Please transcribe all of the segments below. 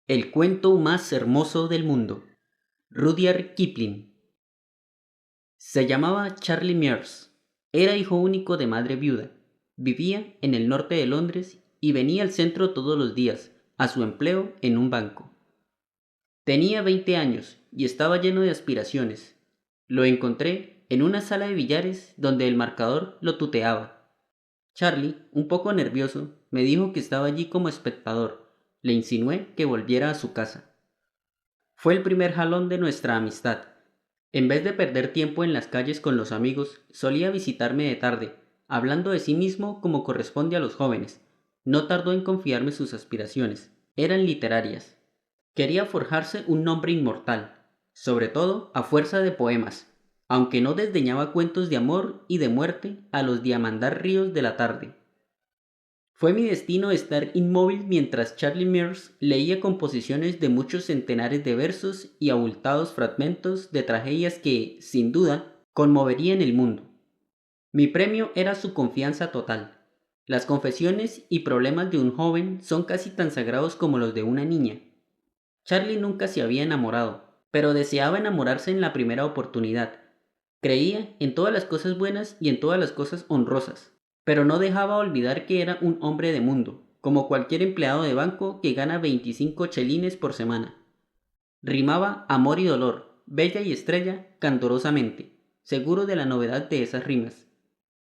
El cuento más hermoso del mundo. Rudyard Kipling. Se llamaba Charlie Mears. Era hijo único de madre viuda. Vivía en el norte de Londres y venía al centro todos los días, a su empleo en un banco. Tenía 20 años y estaba lleno de aspiraciones. Lo encontré en una sala de billares donde el marcador lo tuteaba. Charlie, un poco nervioso, me dijo que estaba allí como espectador. Le insinué que volviera a su casa. Fue el primer jalón de nuestra amistad. En vez de perder tiempo en las calles con los amigos, solía visitarme de tarde, hablando de sí mismo como corresponde a los jóvenes. No tardó en confiarme sus aspiraciones. Eran literarias. Quería forjarse un nombre inmortal, sobre todo a fuerza de poemas, aunque no desdeñaba cuentos de amor y de muerte a los diamandar ríos de la tarde. Fue mi destino estar inmóvil mientras Charlie Mears leía composiciones de muchos centenares de versos y abultados fragmentos de tragedias que, sin duda, conmoverían el mundo. Mi premio era su confianza total. Las confesiones y problemas de un joven son casi tan sagrados como los de una niña. Charlie nunca se había enamorado, pero deseaba enamorarse en la primera oportunidad. Creía en todas las cosas buenas y en todas las cosas honrosas, pero no dejaba olvidar que era un hombre de mundo, como cualquier empleado de banco que gana 25 chelines por semana. Rimaba amor y dolor, bella y estrella, candorosamente, seguro de la novedad de esas rimas.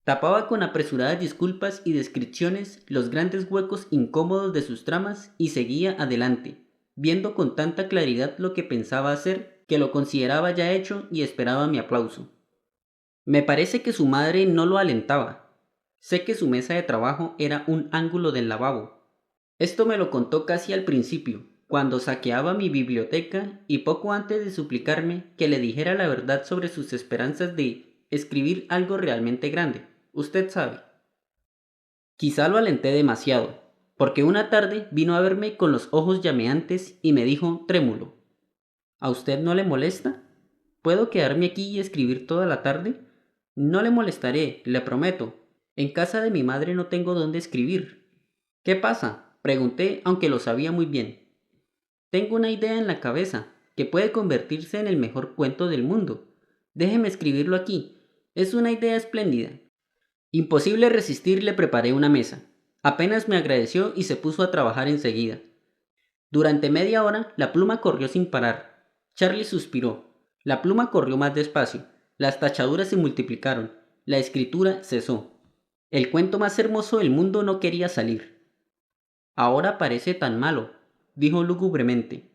Tapaba con apresuradas disculpas y descripciones los grandes huecos incómodos de sus tramas y seguía adelante, viendo con tanta claridad lo que pensaba hacer que lo consideraba ya hecho y esperaba mi aplauso. Me parece que su madre no lo alentaba. Sé que su mesa de trabajo era un ángulo del lavabo. Esto me lo contó casi al principio, cuando saqueaba mi biblioteca y poco antes de suplicarme que le dijera la verdad sobre sus esperanzas de escribir algo realmente grande. Usted sabe. Quizá lo alenté demasiado, porque una tarde vino a verme con los ojos llameantes y me dijo trémulo: ¿A usted no le molesta? ¿Puedo quedarme aquí y escribir toda la tarde? No le molestaré, le prometo. En casa de mi madre no tengo dónde escribir. ¿Qué pasa?, pregunté, aunque lo sabía muy bien. Tengo una idea en la cabeza, que puede convertirse en el mejor cuento del mundo. Déjeme escribirlo aquí. Es una idea espléndida. Imposible resistir, le preparé una mesa. Apenas me agradeció y se puso a trabajar enseguida. Durante media hora la pluma corrió sin parar. Charlie suspiró. La pluma corrió más despacio. Las tachaduras se multiplicaron. La escritura cesó. El cuento más hermoso del mundo no quería salir. Ahora parece tan malo, dijo lúgubremente.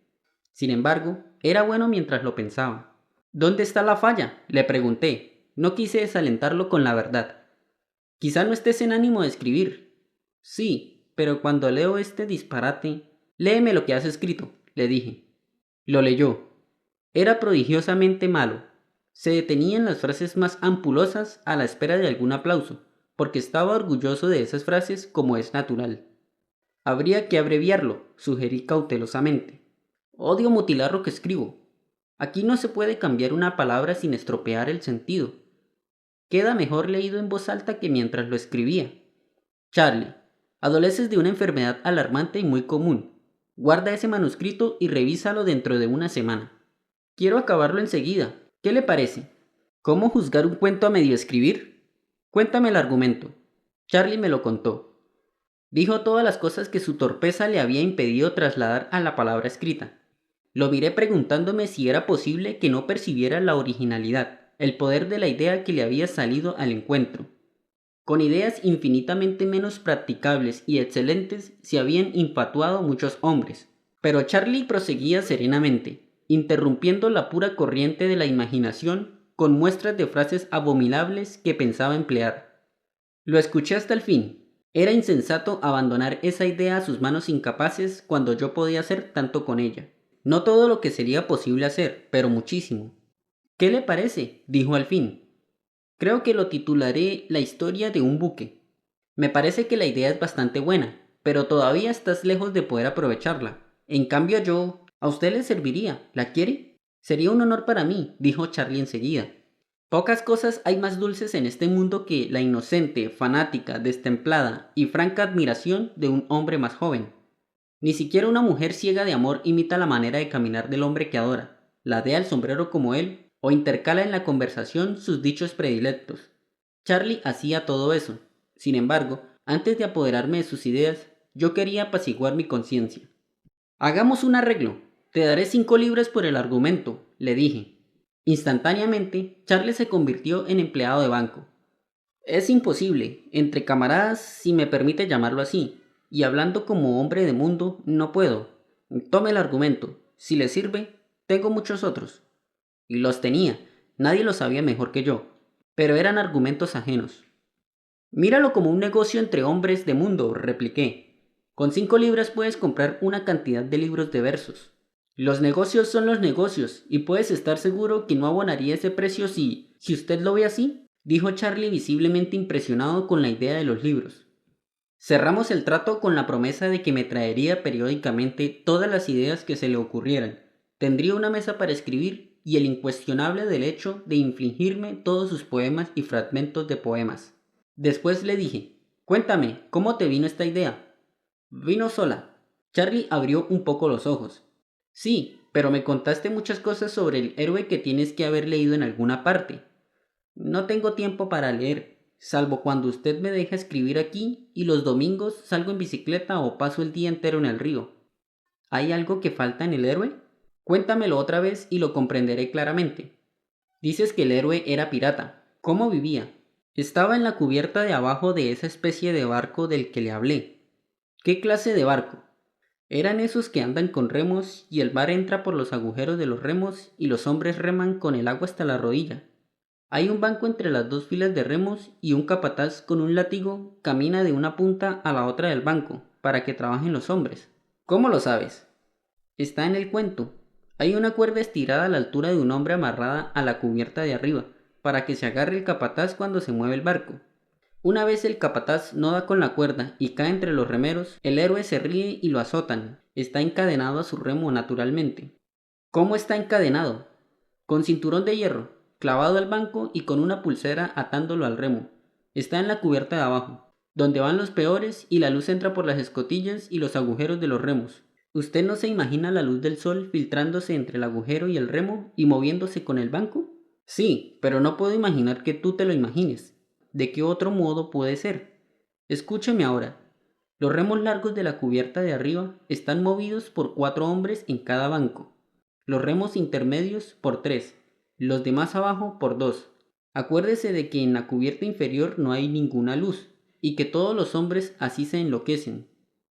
Sin embargo, era bueno mientras lo pensaba. ¿Dónde está la falla?, le pregunté. No quise desalentarlo con la verdad. Quizá no estés en ánimo de escribir. Sí, pero cuando leo este disparate... Léeme lo que has escrito, le dije. Lo leyó. Era prodigiosamente malo. Se detenía en las frases más ampulosas a la espera de algún aplauso, porque estaba orgulloso de esas frases como es natural. Habría que abreviarlo, sugerí cautelosamente. Odio mutilar lo que escribo. Aquí no se puede cambiar una palabra sin estropear el sentido. Queda mejor leído en voz alta que mientras lo escribía. Charlie, adoleces de una enfermedad alarmante y muy común. Guarda ese manuscrito y revísalo dentro de una semana. Quiero acabarlo enseguida. ¿Qué le parece? ¿Cómo juzgar un cuento a medio escribir? Cuéntame el argumento. Charlie me lo contó. Dijo todas las cosas que su torpeza le había impedido trasladar a la palabra escrita. Lo miré preguntándome si era posible que no percibiera la originalidad, el poder de la idea que le había salido al encuentro. Con ideas infinitamente menos practicables y excelentes se habían infatuado muchos hombres, pero Charlie proseguía serenamente, interrumpiendo la pura corriente de la imaginación con muestras de frases abominables que pensaba emplear. Lo escuché hasta el fin. Era insensato abandonar esa idea a sus manos incapaces cuando yo podía hacer tanto con ella. No todo lo que sería posible hacer, pero muchísimo. ¿Qué le parece?, dijo al fin. Creo que lo titularé La historia de un buque. Me parece que la idea es bastante buena, pero todavía estás lejos de poder aprovecharla. En cambio yo... A usted le serviría. ¿La quiere? Sería un honor para mí, dijo Charlie enseguida. Pocas cosas hay más dulces en este mundo que la inocente, fanática, destemplada y franca admiración de un hombre más joven. Ni siquiera una mujer ciega de amor imita la manera de caminar del hombre que adora, ladea el sombrero como él o intercala en la conversación sus dichos predilectos. Charlie hacía todo eso. Sin embargo, antes de apoderarme de sus ideas, yo quería apaciguar mi conciencia. Hagamos un arreglo. Te daré 5 libras por el argumento, le dije. Instantáneamente, Charlie se convirtió en empleado de banco. Es imposible, entre camaradas, si me permite llamarlo así, y hablando como hombre de mundo, no puedo. Tome el argumento. Si le sirve, tengo muchos otros. Y los tenía, nadie lo sabía mejor que yo, pero eran argumentos ajenos. Míralo como un negocio entre hombres de mundo, repliqué. Con 5 libras puedes comprar una cantidad de libros de versos. Los negocios son los negocios, y puedes estar seguro que no abonaría ese precio si usted lo ve así, dijo Charlie visiblemente impresionado con la idea de los libros. Cerramos el trato con la promesa de que me traería periódicamente todas las ideas que se le ocurrieran. Tendría una mesa para escribir y el incuestionable derecho de infligirme todos sus poemas y fragmentos de poemas. Después le dije, cuéntame, ¿cómo te vino esta idea? Vino sola. Charlie abrió un poco los ojos. Sí, pero me contaste muchas cosas sobre el héroe que tienes que haber leído en alguna parte. No tengo tiempo para leer, salvo cuando usted me deja escribir aquí y los domingos salgo en bicicleta o paso el día entero en el río. ¿Hay algo que falta en el héroe? Cuéntamelo otra vez y lo comprenderé claramente. Dices que el héroe era pirata. ¿Cómo vivía? Estaba en la cubierta de abajo de esa especie de barco del que le hablé. ¿Qué clase de barco? Eran esos que andan con remos y el mar entra por los agujeros de los remos y los hombres reman con el agua hasta la rodilla. Hay un banco entre las 2 filas de remos y un capataz con un látigo camina de una punta a la otra del banco para que trabajen los hombres. ¿Cómo lo sabes? Está en el cuento. Hay una cuerda estirada a la altura de un hombre amarrada a la cubierta de arriba para que se agarre el capataz cuando se mueve el barco. Una vez el capataz no da con la cuerda y cae entre los remeros, el héroe se ríe y lo azotan. Está encadenado a su remo naturalmente. ¿Cómo está encadenado? Con cinturón de hierro, clavado al banco y con una pulsera atándolo al remo. Está en la cubierta de abajo, donde van los peores y la luz entra por las escotillas y los agujeros de los remos. ¿Usted no se imagina la luz del sol filtrándose entre el agujero y el remo y moviéndose con el banco? Sí, pero no puedo imaginar que tú te lo imagines. ¿De qué otro modo puede ser? Escúcheme ahora. Los remos largos de la cubierta de arriba están movidos por 4 hombres en cada banco. Los remos intermedios por 3, los de más abajo por 2. Acuérdese de que en la cubierta inferior no hay ninguna luz y que todos los hombres así se enloquecen.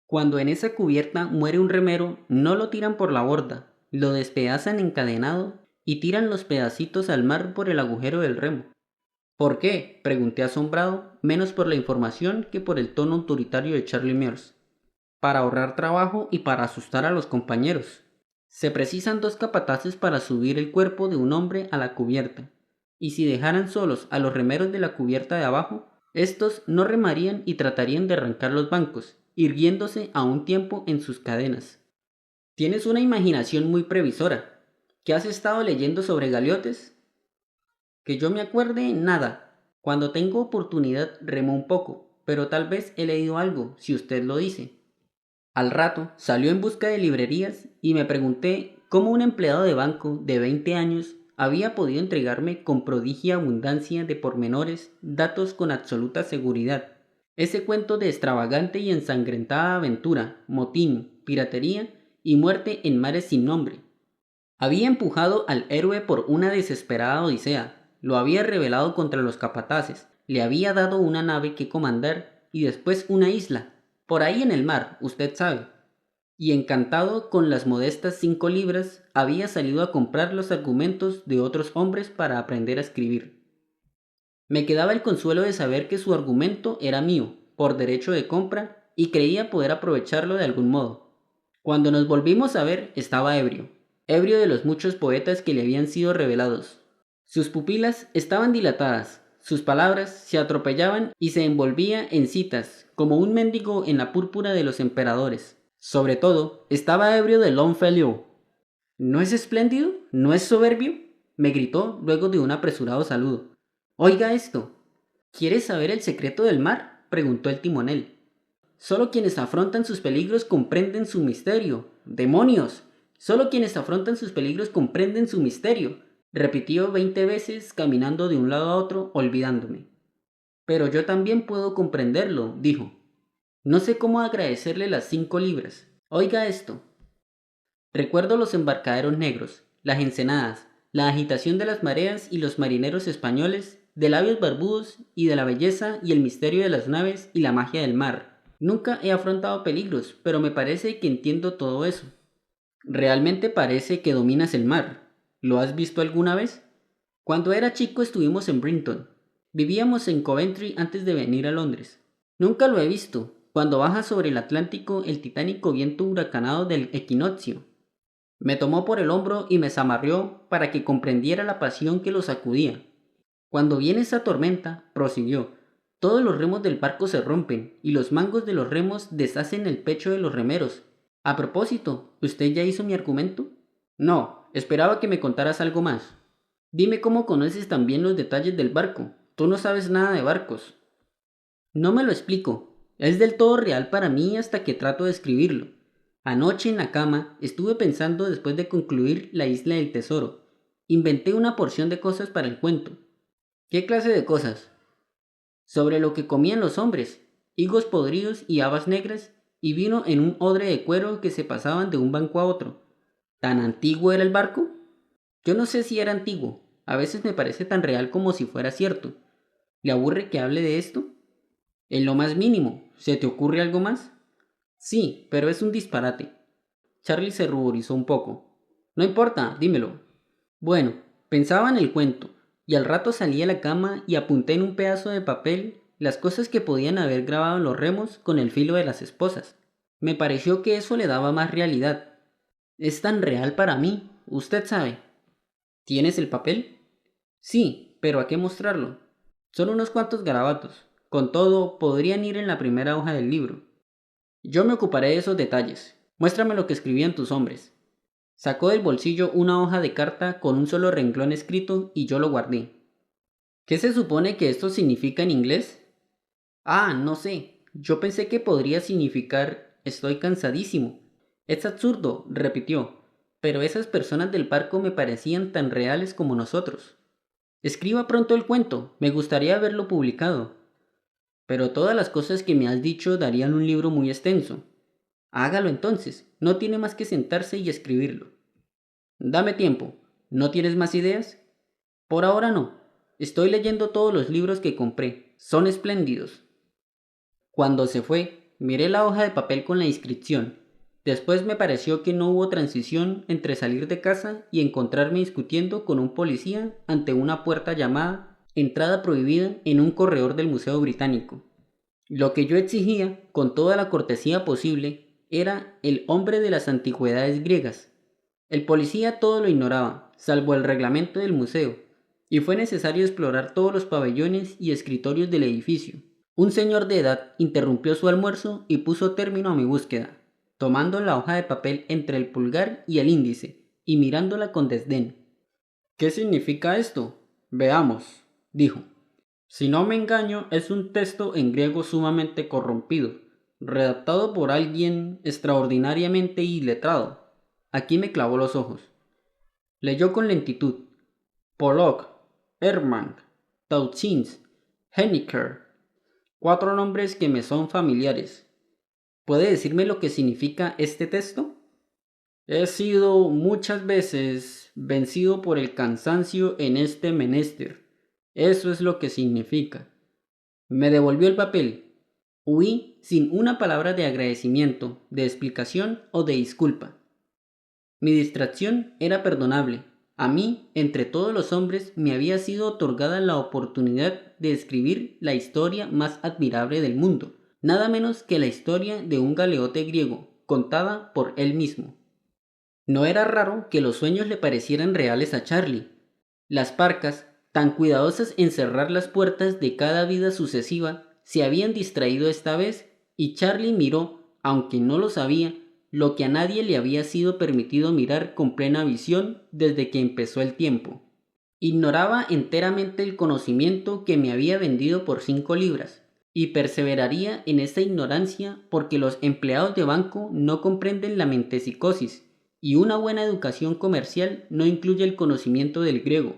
Cuando en esa cubierta muere un remero, no lo tiran por la borda, lo despedazan encadenado y tiran los pedacitos al mar por el agujero del remo. ¿Por qué?, pregunté asombrado, menos por la información que por el tono autoritario de Charlie Mears. Para ahorrar trabajo y para asustar a los compañeros. Se precisan 2 capataces para subir el cuerpo de un hombre a la cubierta, y si dejaran solos a los remeros de la cubierta de abajo, estos no remarían y tratarían de arrancar los bancos, irguiéndose a un tiempo en sus cadenas. Tienes una imaginación muy previsora. ¿Qué has estado leyendo sobre galeotes? Que yo me acuerde, nada. Cuando tengo oportunidad remo un poco, pero tal vez he leído algo, si usted lo dice. Al rato salió en busca de librerías y me pregunté cómo un empleado de banco de 20 años había podido entregarme con prodigia abundancia de pormenores datos con absoluta seguridad. Ese cuento de extravagante y ensangrentada aventura, motín, piratería y muerte en mares sin nombre. Había empujado al héroe por una desesperada odisea, lo había rebelado contra los capataces, le había dado una nave que comandar y después una isla, por ahí en el mar, usted sabe. Y encantado con las modestas 5 libras, había salido a comprar los argumentos de otros hombres para aprender a escribir. Me quedaba el consuelo de saber que su argumento era mío, por derecho de compra, y creía poder aprovecharlo de algún modo. Cuando nos volvimos a ver, estaba ebrio de los muchos poetas que le habían sido revelados. Sus pupilas estaban dilatadas, sus palabras se atropellaban y se envolvía en citas, como un mendigo en la púrpura de los emperadores. Sobre todo, estaba ebrio de Longfellow. ¿No es espléndido? ¿No es soberbio?, me gritó luego de un apresurado saludo. Oiga esto. ¿Quieres saber el secreto del mar?, preguntó el timonel. Solo quienes afrontan sus peligros comprenden su misterio. ¡Demonios! Solo quienes afrontan sus peligros comprenden su misterio, repitió 20 veces caminando de un lado a otro, olvidándome. Pero yo también puedo comprenderlo, dijo. No sé cómo agradecerle las 5 libras. Oiga esto. Recuerdo los embarcaderos negros, las ensenadas, la agitación de las mareas y los marineros españoles, de labios barbudos y de la belleza y el misterio de las naves y la magia del mar. Nunca he afrontado peligros, pero me parece que entiendo todo eso. Realmente parece que dominas el mar. ¿Lo has visto alguna vez? Cuando era chico estuvimos en Brinton. Vivíamos en Coventry antes de venir a Londres. Nunca lo he visto. Cuando baja sobre el Atlántico el titánico viento huracanado del equinoccio. Me tomó por el hombro y me zamarrió para que comprendiera la pasión que lo sacudía. Cuando viene esa tormenta, prosiguió, todos los remos del barco se rompen y los mangos de los remos deshacen el pecho de los remeros. A propósito, ¿usted ya hizo mi argumento? No, esperaba que me contaras algo más. Dime cómo conoces también los detalles del barco. Tú no sabes nada de barcos. No me lo explico. Es del todo real para mí hasta que trato de escribirlo. Anoche en la cama estuve pensando después de concluir La Isla del Tesoro. Inventé una porción de cosas para el cuento. ¿Qué clase de cosas? Sobre lo que comían los hombres, higos podridos y habas negras, y vino en un odre de cuero que se pasaban de un banco a otro. ¿Tan antiguo era el barco? Yo no sé si era antiguo, a veces me parece tan real como si fuera cierto. ¿Le aburre que hable de esto? En lo más mínimo, ¿se te ocurre algo más? Sí, pero es un disparate. Charlie se ruborizó un poco. No importa, dímelo. Bueno, pensaba en el cuento, y al rato salí a la cama y apunté en un pedazo de papel las cosas que podían haber grabado en los remos con el filo de las esposas. Me pareció que eso le daba más realidad. Es tan real para mí, usted sabe. ¿Tienes el papel? Sí, pero ¿a qué mostrarlo? Son unos cuantos garabatos. Con todo, podrían ir en la primera hoja del libro. Yo me ocuparé de esos detalles. Muéstrame lo que escribían tus hombres. Sacó del bolsillo una hoja de carta con un solo renglón escrito y yo lo guardé. ¿Qué se supone que esto significa en inglés? Ah, no sé. Yo pensé que podría significar estoy cansadísimo. Es absurdo, repitió, pero esas personas del barco me parecían tan reales como nosotros. Escriba pronto el cuento, me gustaría verlo publicado. Pero todas las cosas que me has dicho darían un libro muy extenso. Hágalo entonces, no tiene más que sentarse y escribirlo. Dame tiempo, ¿no tienes más ideas? Por ahora no. Estoy leyendo todos los libros que compré, son espléndidos. Cuando se fue, miré la hoja de papel con la inscripción. Después me pareció que no hubo transición entre salir de casa y encontrarme discutiendo con un policía ante una puerta llamada Entrada prohibida en un corredor del Museo Británico. Lo que yo exigía, con toda la cortesía posible, era el hombre de las antigüedades griegas. El policía todo lo ignoraba, salvo el reglamento del museo, y fue necesario explorar todos los pabellones y escritorios del edificio. Un señor de edad interrumpió su almuerzo y puso término a mi búsqueda, tomando la hoja de papel entre el pulgar y el índice, y mirándola con desdén. ¿Qué significa esto? Veamos, dijo. Si no me engaño, es un texto en griego sumamente corrompido, redactado por alguien extraordinariamente iletrado. Aquí me clavó los ojos. Leyó con lentitud. Pollock, Hermann, Tauchins, Henniker. 4 nombres que me son familiares. ¿Puede decirme lo que significa este texto? He sido muchas veces vencido por el cansancio en este menester. Eso es lo que significa. Me devolvió el papel. Huí sin una palabra de agradecimiento, de explicación o de disculpa. Mi distracción era perdonable. A mí, entre todos los hombres, me había sido otorgada la oportunidad de escribir la historia más admirable del mundo, nada menos que la historia de un galeote griego, contada por él mismo. No era raro que los sueños le parecieran reales a Charlie. Las parcas, tan cuidadosas en cerrar las puertas de cada vida sucesiva, se habían distraído esta vez y Charlie miró, aunque no lo sabía, lo que a nadie le había sido permitido mirar con plena visión desde que empezó el tiempo. Ignoraba enteramente el conocimiento que me había vendido por 5 libras. y perseveraría en esta ignorancia porque los empleados de banco no comprenden la mentepsicosis y una buena educación comercial no incluye el conocimiento del griego.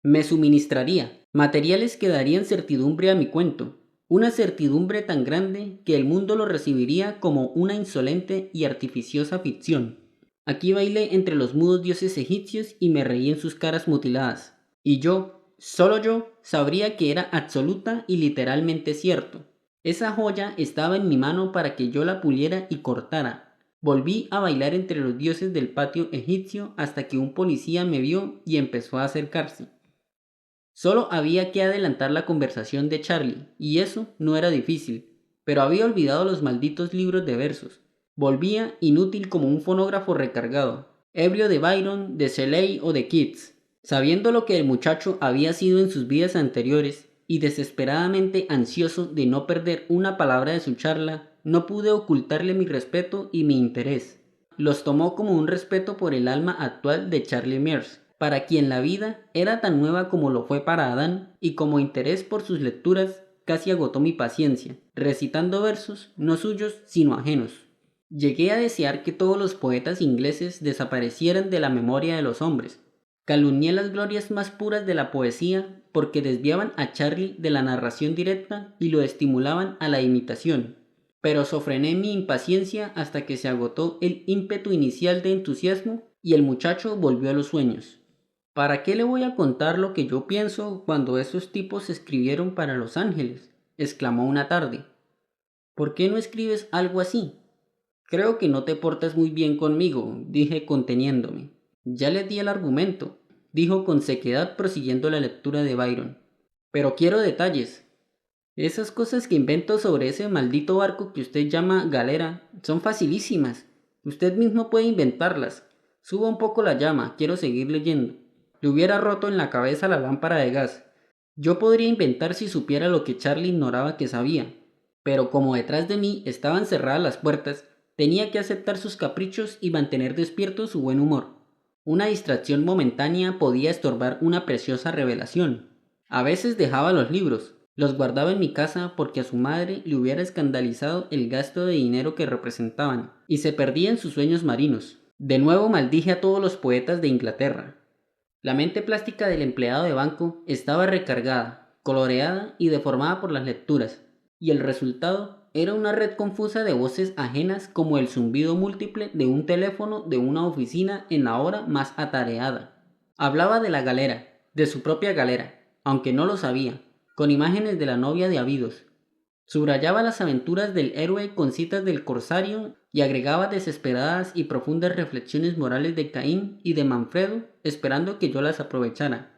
Me suministraría materiales que darían certidumbre a mi cuento, una certidumbre tan grande que el mundo lo recibiría como una insolente y artificiosa ficción. Aquí bailé entre los mudos dioses egipcios y me reí en sus caras mutiladas. Y yo, solo yo, sabría que era absoluta y literalmente cierto. Esa joya estaba en mi mano para que yo la puliera y cortara. Volví a bailar entre los dioses del patio egipcio hasta que un policía me vio y empezó a acercarse. Solo había que adelantar la conversación de Charlie, y eso no era difícil, pero había olvidado los malditos libros de versos. Volvía inútil como un fonógrafo recargado, ebrio de Byron, de Shelley o de Keats. Sabiendo lo que el muchacho había sido en sus vidas anteriores, y desesperadamente ansioso de no perder una palabra de su charla, no pude ocultarle mi respeto y mi interés. Los tomó como un respeto por el alma actual de Charlie Mears, para quien la vida era tan nueva como lo fue para Adán, y como interés por sus lecturas casi agotó mi paciencia, recitando versos no suyos sino ajenos. Llegué a desear que todos los poetas ingleses desaparecieran de la memoria de los hombres. Calumnié las glorias más puras de la poesía porque desviaban a Charlie de la narración directa y lo estimulaban a la imitación. Pero sofrené mi impaciencia hasta que se agotó el ímpetu inicial de entusiasmo y el muchacho volvió a los sueños. ¿Para qué le voy a contar lo que yo pienso cuando esos tipos escribieron para Los Ángeles?, exclamó una tarde. ¿Por qué no escribes algo así? Creo que no te portas muy bien conmigo, dije conteniéndome. Ya le di el argumento, dijo con sequedad prosiguiendo la lectura de Byron. Pero quiero detalles. Esas cosas que invento sobre ese maldito barco que usted llama galera son facilísimas. Usted mismo puede inventarlas. Suba un poco la llama, quiero seguir leyendo. Le hubiera roto en la cabeza la lámpara de gas. Yo podría inventar si supiera lo que Charlie ignoraba que sabía. Pero como detrás de mí estaban cerradas las puertas, tenía que aceptar sus caprichos y mantener despierto su buen humor. Una distracción momentánea podía estorbar una preciosa revelación. A veces dejaba los libros, los guardaba en mi casa porque a su madre le hubiera escandalizado el gasto de dinero que representaban, y se perdía en sus sueños marinos. De nuevo maldije a todos los poetas de Inglaterra. La mente plástica del empleado de banco estaba recargada, coloreada y deformada por las lecturas, y el resultado era una red confusa de voces ajenas como el zumbido múltiple de un teléfono de una oficina en la hora más atareada. Hablaba de la galera, de su propia galera, aunque no lo sabía, con imágenes de la novia de Abidos. Subrayaba las aventuras del héroe con citas del corsario y agregaba desesperadas y profundas reflexiones morales de Caín y de Manfredo, esperando que yo las aprovechara.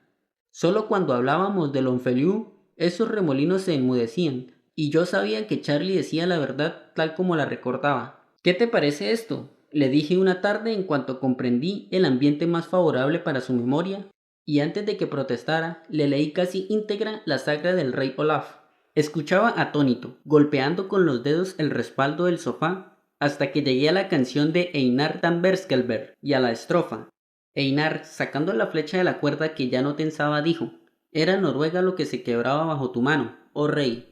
Solo cuando hablábamos de Longfellow, esos remolinos se enmudecían, y yo sabía que Charlie decía la verdad tal como la recordaba. ¿Qué te parece esto?, le dije una tarde en cuanto comprendí el ambiente más favorable para su memoria, y antes de que protestara, le leí casi íntegra la saga del rey Olaf. Escuchaba atónito, golpeando con los dedos el respaldo del sofá, hasta que llegué a la canción de Einar Tamberskelver y a la estrofa. Einar, sacando la flecha de la cuerda que ya no tensaba, dijo: «Era Noruega lo que se quebraba bajo tu mano, oh rey».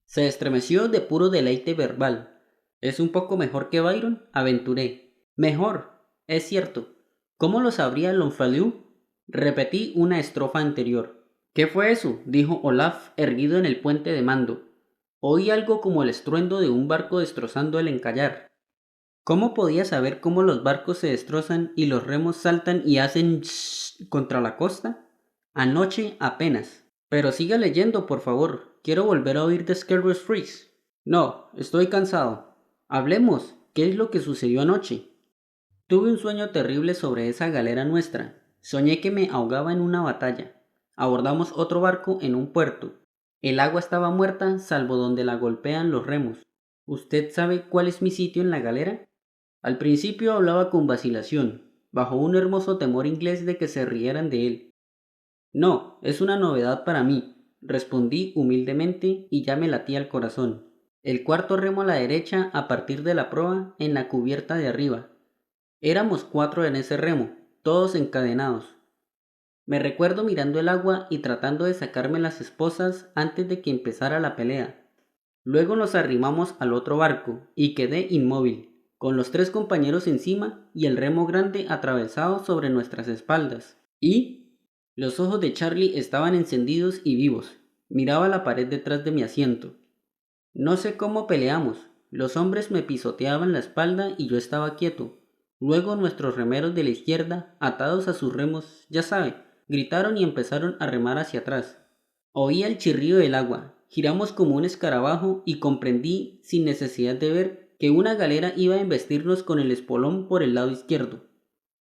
Se estremeció de puro deleite verbal. «¿Es un poco mejor que Byron?», aventuré. «Mejor, es cierto. ¿Cómo lo sabría Longfellow?». Repetí una estrofa anterior. «¿Qué fue eso?», dijo Olaf, erguido en el puente de mando. Oí algo como el estruendo de un barco destrozando el encallar. ¿Cómo podía saber cómo los barcos se destrozan y los remos saltan y hacen shhh contra la costa? Anoche apenas. Pero siga leyendo, por favor. Quiero volver a oír The Scarecrow's Freeze. No, estoy cansado. Hablemos. ¿Qué es lo que sucedió anoche? Tuve un sueño terrible sobre esa galera nuestra. Soñé que me ahogaba en una batalla. Abordamos otro barco en un puerto. El agua estaba muerta, salvo donde la golpean los remos. ¿Usted sabe cuál es mi sitio en la galera? Al principio hablaba con vacilación, bajo un hermoso temor inglés de que se rieran de él. No, es una novedad para mí, respondí humildemente y ya me latía el corazón. El cuarto remo a la derecha a partir de la proa en la cubierta de arriba. Éramos 4 en ese remo, todos encadenados. Me recuerdo mirando el agua y tratando de sacarme las esposas antes de que empezara la pelea. Luego nos arrimamos al otro barco y quedé inmóvil, con los 3 compañeros encima y el remo grande atravesado sobre nuestras espaldas. Y los ojos de Charlie estaban encendidos y vivos. Miraba la pared detrás de mi asiento. No sé cómo peleamos. Los hombres me pisoteaban la espalda y yo estaba quieto. Luego nuestros remeros de la izquierda, atados a sus remos, ya sabe, gritaron y empezaron a remar hacia atrás. Oía el chirrido del agua, giramos como un escarabajo y comprendí, sin necesidad de ver, que una galera iba a embestirnos con el espolón por el lado izquierdo.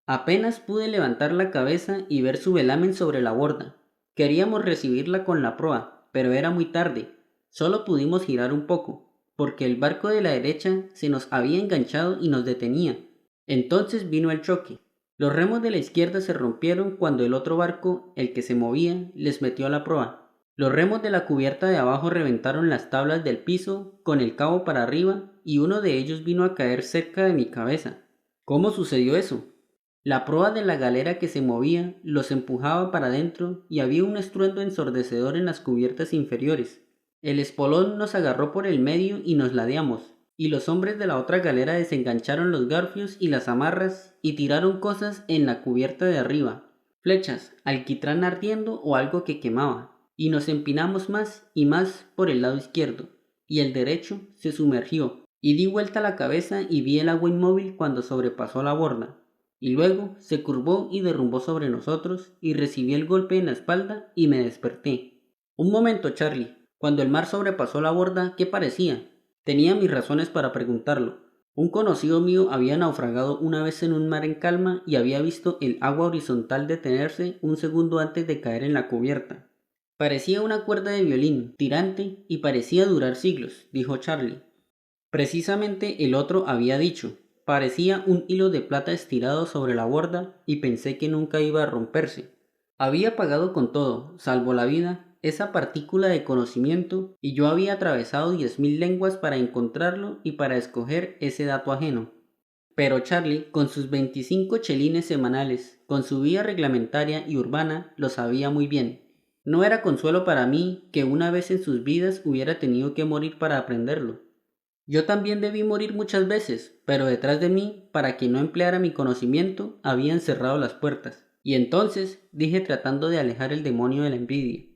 Apenas pude levantar la cabeza y ver su velamen sobre la borda. Queríamos recibirla con la proa, pero era muy tarde. Solo pudimos girar un poco, porque el barco de la derecha se nos había enganchado y nos detenía. Entonces vino el choque. Los remos de la izquierda se rompieron cuando el otro barco, el que se movía, les metió a la proa. Los remos de la cubierta de abajo reventaron las tablas del piso con el cabo para arriba y uno de ellos vino a caer cerca de mi cabeza. ¿Cómo sucedió eso? La proa de la galera que se movía los empujaba para adentro y había un estruendo ensordecedor en las cubiertas inferiores. El espolón nos agarró por el medio y nos ladeamos, y los hombres de la otra galera desengancharon los garfios y las amarras y tiraron cosas en la cubierta de arriba, flechas, alquitrán ardiendo o algo que quemaba, y nos empinamos más y más por el lado izquierdo, y el derecho se sumergió, y di vuelta la cabeza y vi el agua inmóvil cuando sobrepasó la borda, y luego se curvó y derrumbó sobre nosotros, y recibí el golpe en la espalda y me desperté. Un momento, Charlie. Cuando el mar sobrepasó la borda, ¿qué parecía? Tenía mis razones para preguntarlo. Un conocido mío había naufragado una vez en un mar en calma y había visto el agua horizontal detenerse un segundo antes de caer en la cubierta. Parecía una cuerda de violín, tirante, y parecía durar siglos, dijo Charlie. Precisamente el otro había dicho, parecía un hilo de plata estirado sobre la borda y pensé que nunca iba a romperse. Había pagado con todo, salvo la vida, esa partícula de conocimiento y yo había atravesado 10.000 lenguas para encontrarlo y para escoger ese dato ajeno. Pero Charlie, con sus 25 chelines semanales, con su vida reglamentaria y urbana, lo sabía muy bien. No era consuelo para mí que una vez en sus vidas hubiera tenido que morir para aprenderlo. Yo también debí morir muchas veces, pero detrás de mí, para que no empleara mi conocimiento, habían cerrado las puertas. Y entonces, dije tratando de alejar el demonio de la envidia.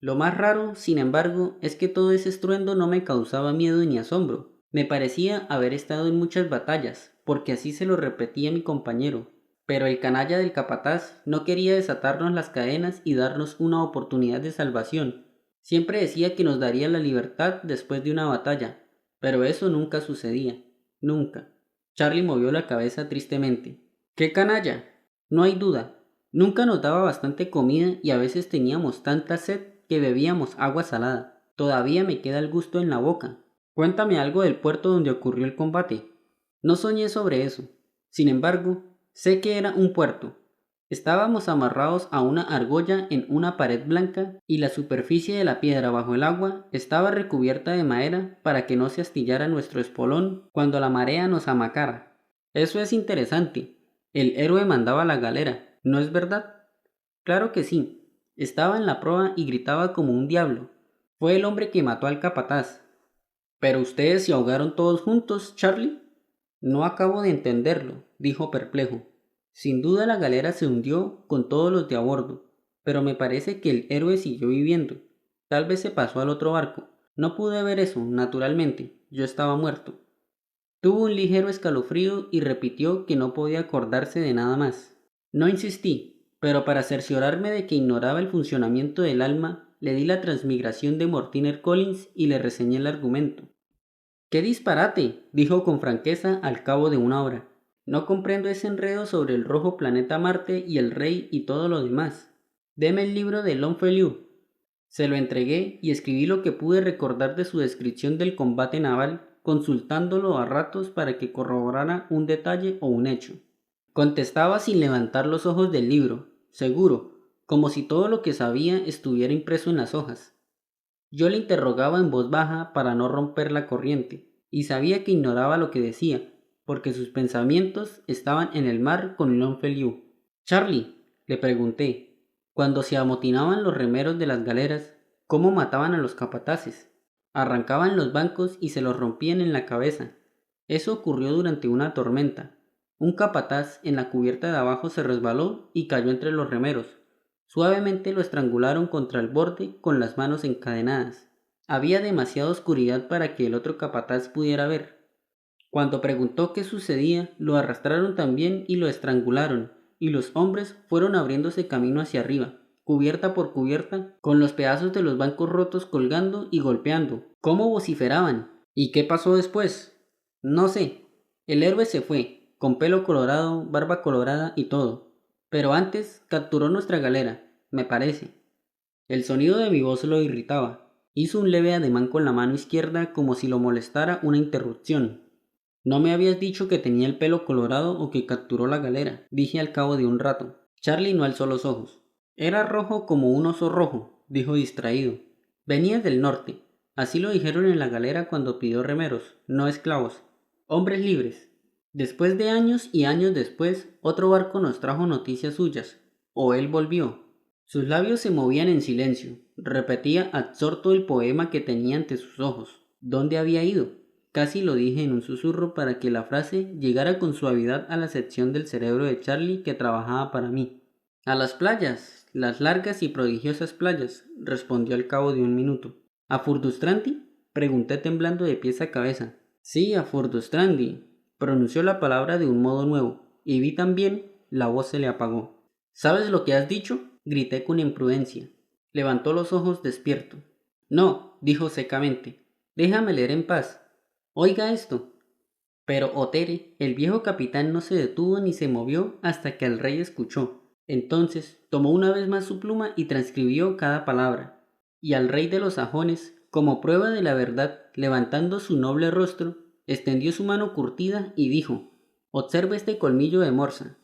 Lo más raro, sin embargo, es que todo ese estruendo no me causaba miedo ni asombro. Me parecía haber estado en muchas batallas, porque así se lo repetía mi compañero. Pero el canalla del capataz no quería desatarnos las cadenas y darnos una oportunidad de salvación. Siempre decía que nos daría la libertad después de una batalla, pero eso nunca sucedía. Nunca. Charlie movió la cabeza tristemente. ¿Qué canalla? No hay duda. Nunca nos daba bastante comida y a veces teníamos tanta sed que bebíamos agua salada. Todavía me queda el gusto en la boca. Cuéntame algo del puerto donde ocurrió el combate. No soñé sobre eso. Sin embargo, sé que era un puerto. Estábamos amarrados a una argolla en una pared blanca y la superficie de la piedra bajo el agua estaba recubierta de madera para que no se astillara nuestro espolón cuando la marea nos amacara. Eso es interesante. El héroe mandaba la galera, ¿no es verdad? Claro que sí. Estaba en la proa y gritaba como un diablo. Fue el hombre que mató al capataz. ¿Pero ustedes se ahogaron todos juntos, Charlie? No acabo de entenderlo, dijo perplejo. Sin duda la galera se hundió con todos los de a bordo, pero me parece que el héroe siguió viviendo. Tal vez se pasó al otro barco. No pude ver eso, naturalmente. Yo estaba muerto. Tuvo un ligero escalofrío y repitió que no podía acordarse de nada más. No insistí, pero para cerciorarme de que ignoraba el funcionamiento del alma, le di la transmigración de Mortimer Collins y le reseñé el argumento. ¡Qué disparate!, dijo con franqueza al cabo de una hora. No comprendo ese enredo sobre el rojo planeta Marte y el rey y todo lo demás. Deme el libro de Longfellow. Se lo entregué y escribí lo que pude recordar de su descripción del combate naval, consultándolo a ratos para que corroborara un detalle o un hecho. Contestaba sin levantar los ojos del libro, seguro, como si todo lo que sabía estuviera impreso en las hojas. Yo le interrogaba en voz baja para no romper la corriente, y sabía que ignoraba lo que decía, porque sus pensamientos estaban en el mar con Longfellow. Charlie, le pregunté, Cuando se amotinaban los remeros de las galeras, cómo mataban a los capataces. Arrancaban los bancos y se los rompían en la cabeza. Eso ocurrió durante una tormenta. Un capataz en la cubierta de abajo se resbaló y cayó entre los remeros. Suavemente lo estrangularon contra el borde con las manos encadenadas. Había demasiada oscuridad para que el otro capataz pudiera ver. Cuando preguntó qué sucedía, lo arrastraron también y lo estrangularon, y los hombres fueron abriéndose camino hacia arriba, cubierta por cubierta, con los pedazos de los bancos rotos colgando y golpeando. ¿Cómo vociferaban? ¿Y qué pasó después? No sé. El héroe se fue, con pelo colorado, barba colorada y todo. Pero antes capturó nuestra galera, me parece. El sonido de mi voz lo irritaba. Hizo un leve ademán con la mano izquierda como si lo molestara una interrupción. No me habías dicho que tenía el pelo colorado o que capturó la galera, dije al cabo de un rato. Charlie no alzó los ojos. Era rojo como un oso rojo, dijo distraído. Venías del norte. Así lo dijeron en la galera cuando pidió remeros, no esclavos. Hombres libres. Después de años y años después, otro barco nos trajo noticias suyas. O él volvió. Sus labios se movían en silencio. Repetía absorto el poema que tenía ante sus ojos. ¿Dónde había ido? Casi lo dije en un susurro para que la frase llegara con suavidad a la sección del cerebro de Charlie que trabajaba para mí. A las playas, las largas y prodigiosas playas, respondió al cabo de un minuto. ¿A Furdustranti? Pregunté temblando de pies a cabeza. Sí, a Furdustranti, pronunció la palabra de un modo nuevo, y vi también, la voz se le apagó. ¿Sabes lo que has dicho? Grité con imprudencia. Levantó los ojos despierto. No, dijo secamente. Déjame leer en paz. Oiga esto. Pero Otere, el viejo capitán, no se detuvo ni se movió hasta que el rey escuchó. Entonces tomó una vez más su pluma y transcribió cada palabra. Y al rey de los sajones, como prueba de la verdad, levantando su noble rostro, extendió su mano curtida y dijo: Observa este colmillo de morsa.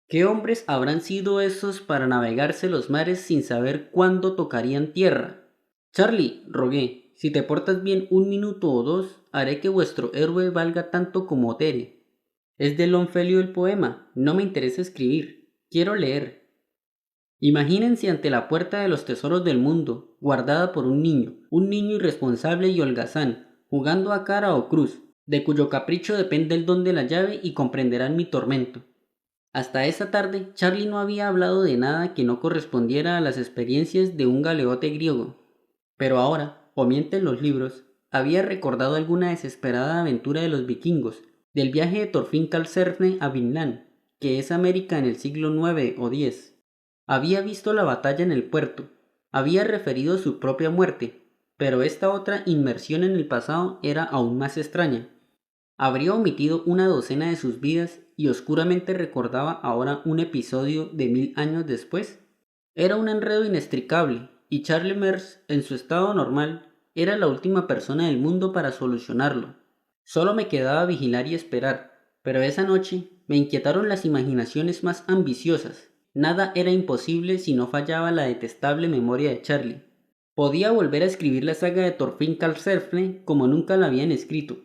¿Qué hombres habrán sido esos para navegarse los mares sin saber cuándo tocarían tierra? Charlie, rogué, si te portas bien un minuto o dos, haré que vuestro héroe valga tanto como Otere. Es de Longfellow el poema, no me interesa escribir, quiero leer. Imagínense ante la puerta de los tesoros del mundo, guardada por un niño irresponsable y holgazán, jugando a cara o cruz, de cuyo capricho depende el don de la llave y comprenderán mi tormento. Hasta esa tarde, Charlie no había hablado de nada que no correspondiera a las experiencias de un galeote griego. Pero ahora, o mienten los libros, había recordado alguna desesperada aventura de los vikingos, del viaje de Thorfinn Karlsefne a Vinland, que es América en el siglo IX o X. Había visto la batalla en el puerto, había referido su propia muerte, pero esta otra inmersión en el pasado era aún más extraña. Habría omitido una docena de sus vidas y oscuramente recordaba ahora un episodio de 1000 años después. Era un enredo inextricable, y Charlie Mers, en su estado normal, era la última persona del mundo para solucionarlo. Solo me quedaba vigilar y esperar, pero esa noche me inquietaron las imaginaciones más ambiciosas. Nada era imposible si no fallaba la detestable memoria de Charlie. Podía volver a escribir la saga de Thorfinn Karlsefne como nunca la habían escrito.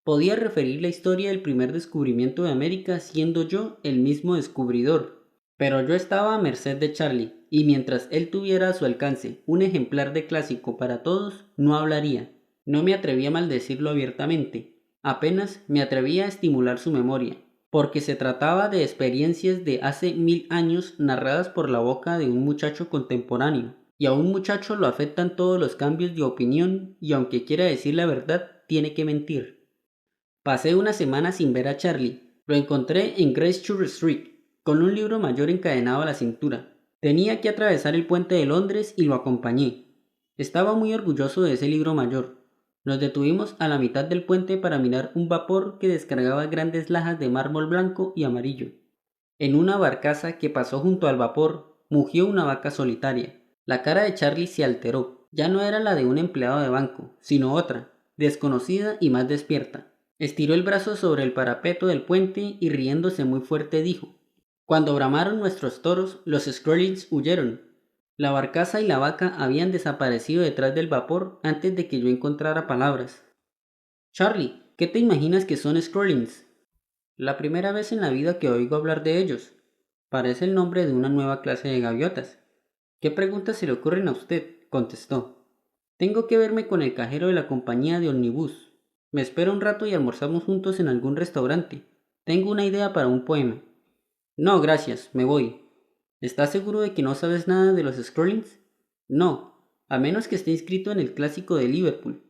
Podía referir la historia del primer descubrimiento de América siendo yo el mismo descubridor. Pero yo estaba a merced de Charlie, y mientras él tuviera a su alcance un ejemplar de clásico para todos, no hablaría. No me atrevía a maldecirlo abiertamente, apenas me atrevía a estimular su memoria, porque se trataba de experiencias de hace 1000 años narradas por la boca de un muchacho contemporáneo, y a un muchacho lo afectan todos los cambios de opinión, y aunque quiera decir la verdad, tiene que mentir. Pasé una semana sin ver a Charlie. Lo encontré en Gracechurch Street, con un libro mayor encadenado a la cintura. Tenía que atravesar el puente de Londres y lo acompañé. Estaba muy orgulloso de ese libro mayor. Nos detuvimos a la mitad del puente para mirar un vapor que descargaba grandes lajas de mármol blanco y amarillo. En una barcaza que pasó junto al vapor, mugió una vaca solitaria. La cara de Charlie se alteró. Ya no era la de un empleado de banco, sino otra, desconocida y más despierta. Estiró el brazo sobre el parapeto del puente y riéndose muy fuerte dijo: Cuando bramaron nuestros toros, los Skrulings huyeron. La barcaza y la vaca habían desaparecido detrás del vapor antes de que yo encontrara palabras. Charlie, ¿qué te imaginas que son Skrulings? La primera vez en la vida que oigo hablar de ellos. Parece el nombre de una nueva clase de gaviotas. ¿Qué preguntas se le ocurren a usted?, contestó. Tengo que verme con el cajero de la compañía de ómnibus. Me espera un rato y almorzamos juntos en algún restaurante. Tengo una idea para un poema. No, gracias, me voy. ¿Estás seguro de que no sabes nada de los Skrulings? No, a menos que esté inscrito en el clásico de Liverpool.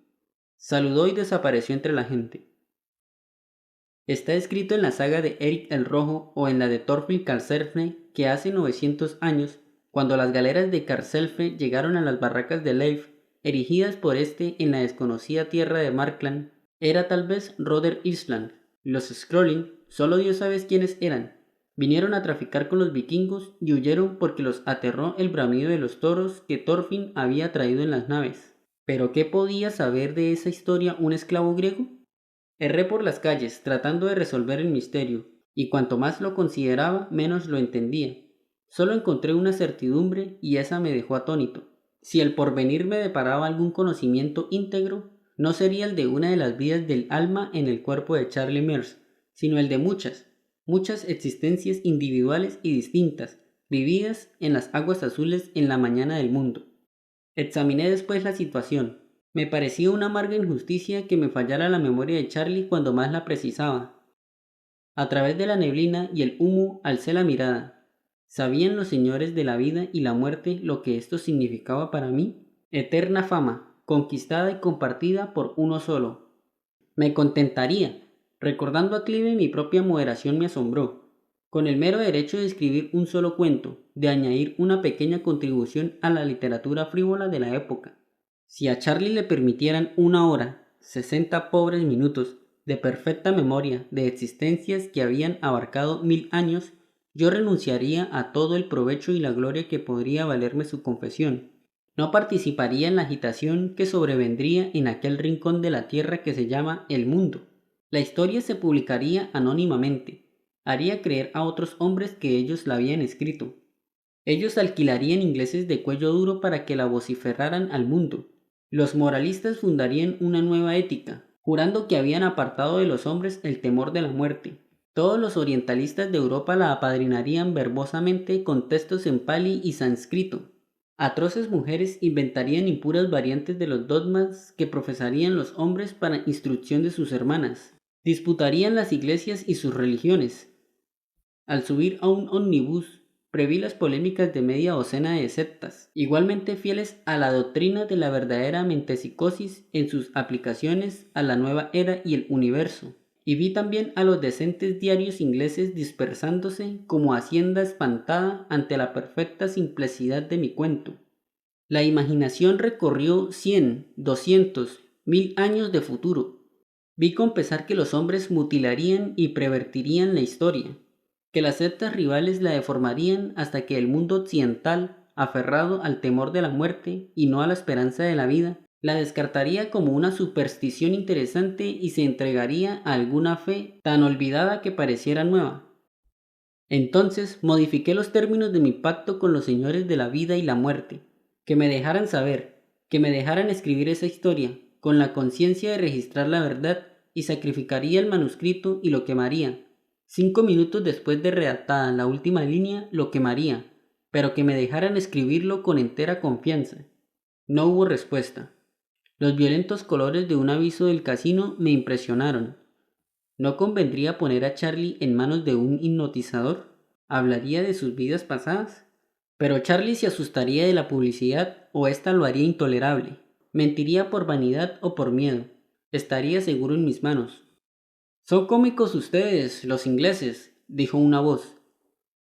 Saludó y desapareció entre la gente. Está escrito en la saga de Eric el Rojo o en la de Thorfinn Karlsefne que hace 900 años, cuando las galeras de Karlsefne llegaron a las barracas de Leif, erigidas por este en la desconocida tierra de Markland, era tal vez Roder Island. Los Skrulling, solo Dios sabe quiénes eran. Vinieron a traficar con los vikingos y huyeron porque los aterró el bramido de los toros que Thorfinn había traído en las naves. ¿Pero qué podía saber de esa historia un esclavo griego? Erré por las calles tratando de resolver el misterio, y cuanto más lo consideraba, menos lo entendía. Solo encontré una certidumbre y esa me dejó atónito. Si el porvenir me deparaba algún conocimiento íntegro, no sería el de una de las vidas del alma en el cuerpo de Charlie Mears, sino el de muchas existencias individuales y distintas, vividas en las aguas azules en la mañana del mundo. Examiné después la situación. Me parecía una amarga injusticia que me fallara la memoria de Charlie cuando más la precisaba. A través de la neblina y el humo alcé la mirada. ¿Sabían los señores de la vida y la muerte lo que esto significaba para mí? Eterna fama, conquistada y compartida por uno solo. Me contentaría. Recordando a Clive, mi propia moderación me asombró. Con el mero derecho de escribir un solo cuento, de añadir una pequeña contribución a la literatura frívola de la época. Si a Charlie le permitieran 1 hora, 60 pobres minutos, de perfecta memoria de existencias que habían abarcado 1000 años, yo renunciaría a todo el provecho y la gloria que podría valerme su confesión. No participaría en la agitación que sobrevendría en aquel rincón de la tierra que se llama el mundo. La historia se publicaría anónimamente. Haría creer a otros hombres que ellos la habían escrito. Ellos alquilarían ingleses de cuello duro para que la vociferaran al mundo. Los moralistas fundarían una nueva ética, jurando que habían apartado de los hombres el temor de la muerte. Todos los orientalistas de Europa la apadrinarían verbosamente con textos en pali y sánscrito. Atroces mujeres inventarían impuras variantes de los dogmas que profesarían los hombres para instrucción de sus hermanas. Disputarían las iglesias y sus religiones. Al subir a un ómnibus, preví las polémicas de media docena de sectas, igualmente fieles a la doctrina de la verdadera metempsicosis en sus aplicaciones a la nueva era y el universo, y vi también a los decentes diarios ingleses dispersándose como hacienda espantada ante la perfecta simplicidad de mi cuento. La imaginación recorrió 100, 200, 1000 años de futuro. Vi con pesar que los hombres mutilarían y pervertirían la historia, que las sectas rivales la deformarían hasta que el mundo occidental, aferrado al temor de la muerte y no a la esperanza de la vida, la descartaría como una superstición interesante y se entregaría a alguna fe tan olvidada que pareciera nueva. Entonces modifiqué los términos de mi pacto con los señores de la vida y la muerte, que me dejaran saber, que me dejaran escribir esa historia, con la conciencia de registrar la verdad, y sacrificaría el manuscrito y lo quemaría. 5 minutos después de redactada la última línea, lo quemaría, pero que me dejaran escribirlo con entera confianza. No hubo respuesta. Los violentos colores de un aviso del casino me impresionaron. ¿No convendría poner a Charlie en manos de un hipnotizador? ¿Hablaría de sus vidas pasadas? Pero Charlie se asustaría de la publicidad o ésta lo haría intolerable. Mentiría por vanidad o por miedo. Estaría seguro en mis manos. «Son cómicos ustedes, los ingleses», dijo una voz.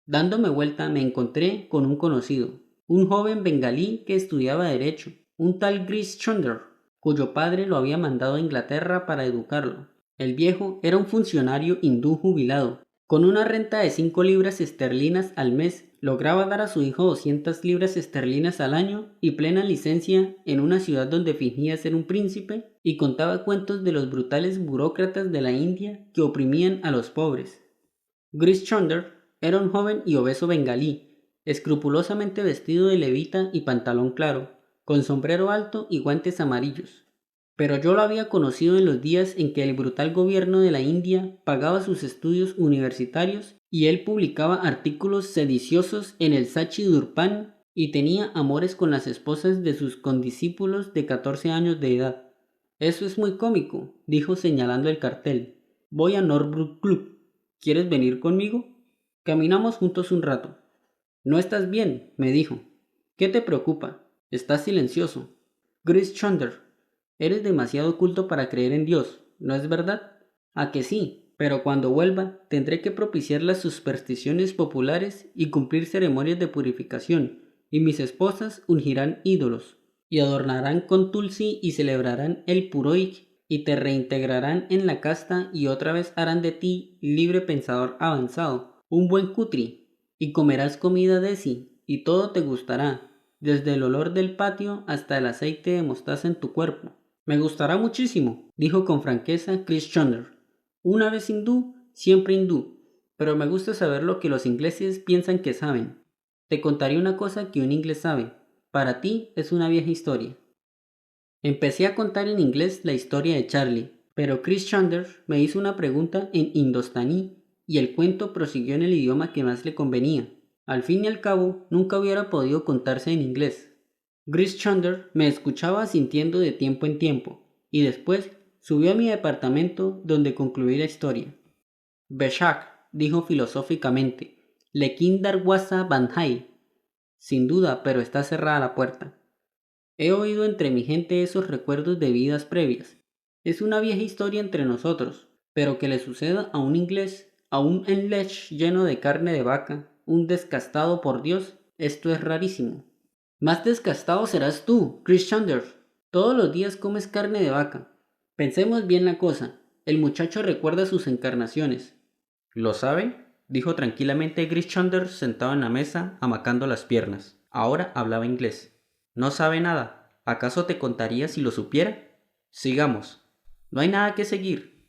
Dándome vuelta me encontré con un conocido, un joven bengalí que estudiaba derecho, un tal Grish Chunder, cuyo padre lo había mandado a Inglaterra para educarlo. El viejo era un funcionario hindú jubilado. Con una renta de 5 libras esterlinas al mes, lograba dar a su hijo 200 libras esterlinas al año y plena licencia en una ciudad donde fingía ser un príncipe y contaba cuentos de los brutales burócratas de la India que oprimían a los pobres. Grish Chunder era un joven y obeso bengalí, escrupulosamente vestido de levita y pantalón claro, con sombrero alto y guantes amarillos. pero yo lo había conocido en los días en que el brutal gobierno de la India pagaba sus estudios universitarios y él publicaba artículos sediciosos en el Sachi Durpan y tenía amores con las esposas de sus condiscípulos de 14 años de edad. Eso es muy cómico, dijo señalando el cartel. Voy a Norbrook Club. ¿Quieres venir conmigo? Caminamos juntos un rato. No estás bien, me dijo. ¿Qué te preocupa? Estás silencioso. Grish Chunder, eres demasiado culto para creer en Dios, ¿no es verdad? A que sí, pero cuando vuelva tendré que propiciar las supersticiones populares y cumplir ceremonias de purificación, y mis esposas ungirán ídolos, y adornarán con tulsi y celebrarán el purohik, y te reintegrarán en la casta y otra vez harán de ti libre pensador avanzado, un buen kutri, y comerás comida desi, y todo te gustará, desde el olor del patio hasta el aceite de mostaza en tu cuerpo. Me gustará muchísimo, dijo con franqueza Chris Chandler. Una vez hindú, siempre hindú, pero me gusta saber lo que los ingleses piensan que saben. Te contaré una cosa que un inglés sabe. Para ti es una vieja historia. Empecé a contar en inglés la historia de Charlie, pero Chris Chandler me hizo una pregunta en indostaní y el cuento prosiguió en el idioma que más le convenía. Al fin y al cabo, nunca hubiera podido contarse en inglés. Chris Chandler me escuchaba asintiendo de tiempo en tiempo, y después subió a mi departamento donde concluí la historia. Beshak, dijo filosóficamente, Lekin Darwaza Banhai. Sin duda, pero está cerrada la puerta. He oído entre mi gente esos recuerdos de vidas previas. Es una vieja historia entre nosotros, pero que le suceda a un inglés, a un enlech lleno de carne de vaca, un descastado por Dios, esto es rarísimo. Más descastado serás tú, Chris Chandler. Todos los días comes carne de vaca. Pensemos bien la cosa. El muchacho recuerda sus encarnaciones. ¿Lo sabe? Dijo tranquilamente Chris Chandler sentado en la mesa, amacando las piernas. Ahora hablaba inglés. No sabe nada. ¿Acaso te contaría si lo supiera? Sigamos. No hay nada que seguir.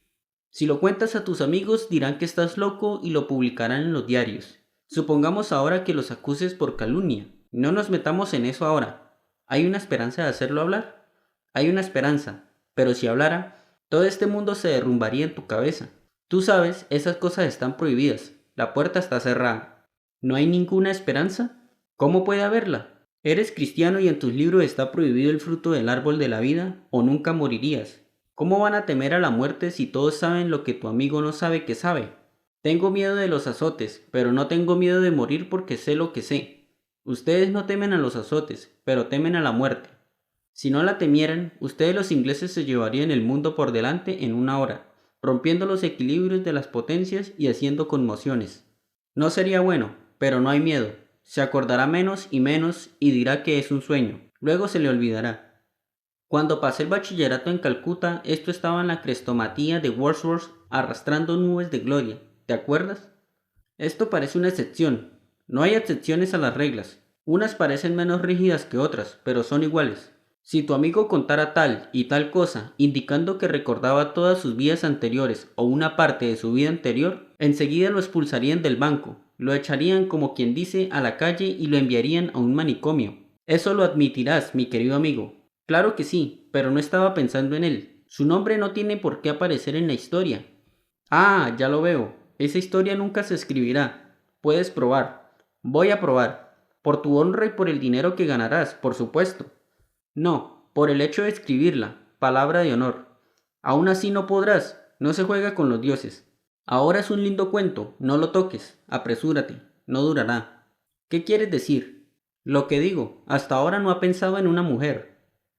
Si lo cuentas a tus amigos dirán que estás loco y lo publicarán en los diarios. Supongamos ahora que los acuses por calumnia. No nos metamos en eso ahora. ¿Hay una esperanza de hacerlo hablar? Hay una esperanza, pero si hablara, todo este mundo se derrumbaría en tu cabeza. Tú sabes, esas cosas están prohibidas. La puerta está cerrada. ¿No hay ninguna esperanza? ¿Cómo puede haberla? Eres cristiano y en tus libros está prohibido el fruto del árbol de la vida, o nunca morirías. ¿Cómo van a temer a la muerte si todos saben lo que tu amigo no sabe que sabe? Tengo miedo de los azotes, pero no tengo miedo de morir porque sé lo que sé. Ustedes no temen a los azotes, pero temen a la muerte. Si no la temieran, ustedes los ingleses se llevarían el mundo por delante en una hora, rompiendo los equilibrios de las potencias y haciendo conmociones. No sería bueno, pero no hay miedo. Se acordará menos y dirá que es un sueño. Luego se le olvidará. Cuando pasé el bachillerato en Calcuta, esto estaba en la crestomatía de Wordsworth arrastrando nubes de gloria. ¿Te acuerdas? Esto parece una excepción. No hay excepciones a las reglas. Unas parecen menos rígidas que otras, pero son iguales. Si tu amigo contara tal y tal cosa, indicando que recordaba todas sus vidas anteriores o una parte de su vida anterior, enseguida lo expulsarían del banco, lo echarían como quien dice a la calle y lo enviarían a un manicomio. Eso lo admitirás, mi querido amigo. Claro que sí, pero no estaba pensando en él. Su nombre no tiene por qué aparecer en la historia. Ah, ya lo veo. Esa historia nunca se escribirá. Puedes probar. Voy a probar. Por tu honra y por el dinero que ganarás, por supuesto. No, por el hecho de escribirla. Palabra de honor. Aún así no podrás. No se juega con los dioses. Ahora es un lindo cuento. No lo toques. Apresúrate. No durará. ¿Qué quieres decir? Lo que digo. Hasta ahora no ha pensado en una mujer.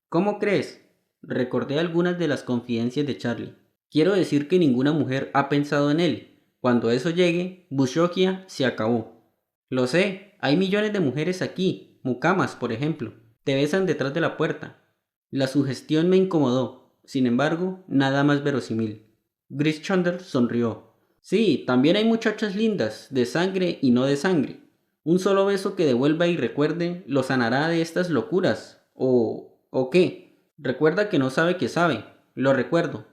¿Cómo crees? Recordé algunas de las confidencias de Charlie. Quiero decir que ninguna mujer ha pensado en él. Cuando eso llegue, Bushokia se acabó. Lo sé, hay millones de mujeres aquí, mucamas, por ejemplo. Te besan detrás de la puerta. La sugestión me incomodó. Sin embargo, nada más verosímil. Grish Chandler sonrió. Sí, también hay muchachas lindas, de sangre y no de sangre. Un solo beso que devuelva y recuerde lo sanará de estas locuras. ¿O qué? Recuerda que no sabe que sabe. Lo recuerdo.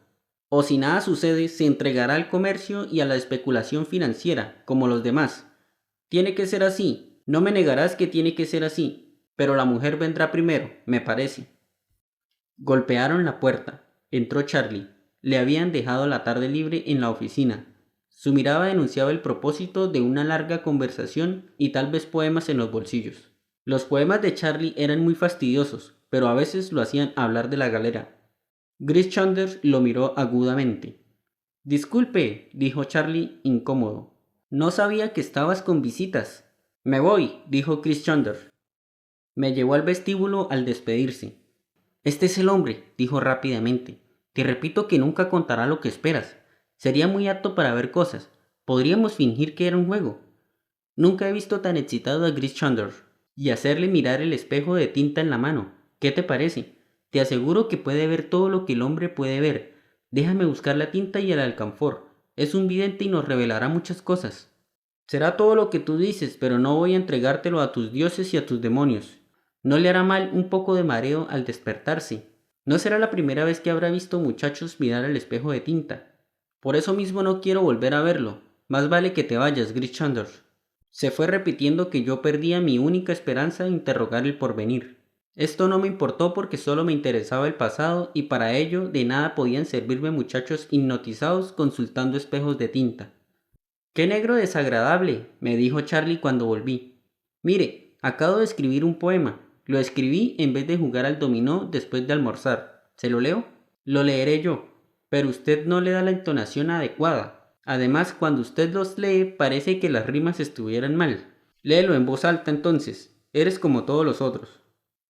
O si nada sucede, se entregará al comercio y a la especulación financiera, como los demás. Tiene que ser así. No me negarás que tiene que ser así. Pero la mujer vendrá primero, me parece. Golpearon la puerta. Entró Charlie. Le habían dejado la tarde libre en la oficina. Su mirada denunciaba el propósito de una larga conversación y tal vez poemas en los bolsillos. Los poemas de Charlie eran muy fastidiosos, pero a veces lo hacían hablar de la galera. Chris Chandler lo miró agudamente. Disculpe, dijo Charlie, incómodo. No sabía que estabas con visitas. Me voy, dijo Chris Chandler. Me llevó al vestíbulo al despedirse. Este es el hombre, dijo rápidamente. Te repito que nunca contará lo que esperas. Sería muy apto para ver cosas. Podríamos fingir que era un juego. Nunca he visto tan excitado a Chris Chandler. Y hacerle mirar el espejo de tinta en la mano. ¿Qué te parece? Te aseguro que puede ver todo lo que el hombre puede ver. Déjame buscar la tinta y el alcanfor. Es un vidente y nos revelará muchas cosas. Será todo lo que tú dices, pero no voy a entregártelo a tus dioses y a tus demonios. No le hará mal un poco de mareo al despertarse. No será la primera vez que habrá visto muchachos mirar el espejo de tinta. Por eso mismo no quiero volver a verlo. Más vale que te vayas, Chris Chandler. Se fue repitiendo que yo perdía mi única esperanza de interrogar el porvenir. Esto no me importó porque solo me interesaba el pasado y para ello de nada podían servirme muchachos hipnotizados consultando espejos de tinta. ¡Qué negro desagradable!, me dijo Charlie cuando volví. Mire, acabo de escribir un poema. Lo escribí en vez de jugar al dominó después de almorzar. ¿Se lo leo? Lo leeré yo, pero usted no le da la entonación adecuada. Además, cuando usted los lee parece que las rimas estuvieran mal. Léelo en voz alta entonces. Eres como todos los otros.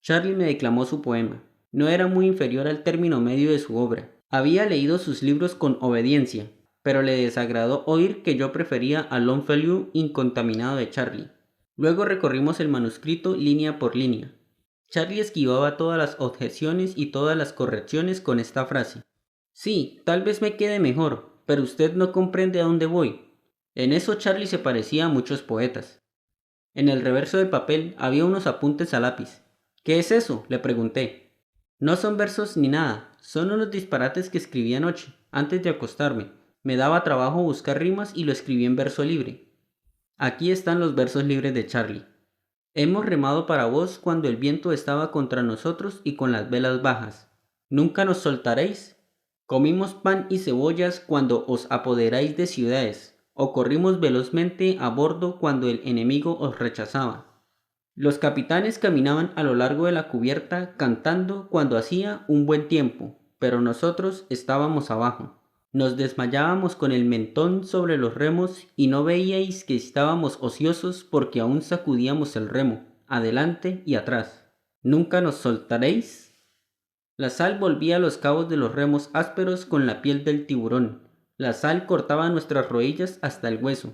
Charlie me declamó su poema. No era muy inferior al término medio de su obra. Había leído sus libros con obediencia, pero le desagradó oír que yo prefería a Longfellow incontaminado de Charlie. Luego recorrimos el manuscrito línea por línea. Charlie esquivaba todas las objeciones y todas las correcciones con esta frase. Sí, tal vez me quede mejor, pero usted no comprende a dónde voy. En eso Charlie se parecía a muchos poetas. En el reverso del papel había unos apuntes a lápiz. ¿Qué es eso?, le pregunté. No son versos ni nada, son unos disparates que escribí anoche, antes de acostarme. Me daba trabajo buscar rimas y lo escribí en verso libre. Aquí están los versos libres de Charlie. Hemos remado para vos cuando el viento estaba contra nosotros y con las velas bajas. ¿Nunca nos soltaréis? Comimos pan y cebollas cuando os apoderáis de ciudades, o corrimos velozmente a bordo cuando el enemigo os rechazaba. Los capitanes caminaban a lo largo de la cubierta cantando cuando hacía un buen tiempo, pero nosotros estábamos abajo. Nos desmayábamos con el mentón sobre los remos y no veíais que estábamos ociosos porque aún sacudíamos el remo, adelante y atrás. ¿Nunca nos soltaréis? La sal volvía a los cabos de los remos ásperos con la piel del tiburón. La sal cortaba nuestras rodillas hasta el hueso.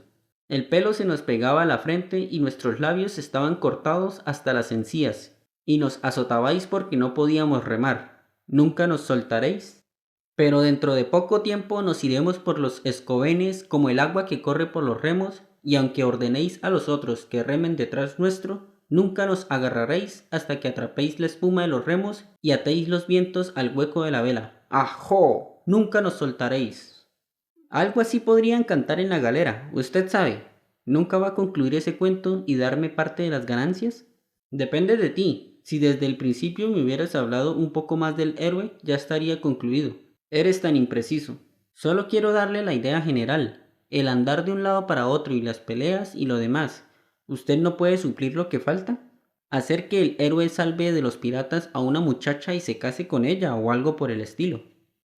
El pelo se nos pegaba a la frente y nuestros labios estaban cortados hasta las encías. Y nos azotabais porque no podíamos remar. ¿Nunca nos soltaréis? Pero dentro de poco tiempo nos iremos por los escobenes como el agua que corre por los remos, y aunque ordenéis a los otros que remen detrás nuestro, nunca nos agarraréis hasta que atrapéis la espuma de los remos y atéis los vientos al hueco de la vela. ¡Ajo! Nunca nos soltaréis. Algo así podrían cantar en la galera, usted sabe. ¿Nunca va a concluir ese cuento y darme parte de las ganancias? Depende de ti. Si desde el principio me hubieras hablado un poco más del héroe, ya estaría concluido. Eres tan impreciso. Solo quiero darle la idea general. El andar de un lado para otro y las peleas y lo demás. ¿Usted no puede suplir lo que falta? Hacer que el héroe salve de los piratas a una muchacha y se case con ella o algo por el estilo.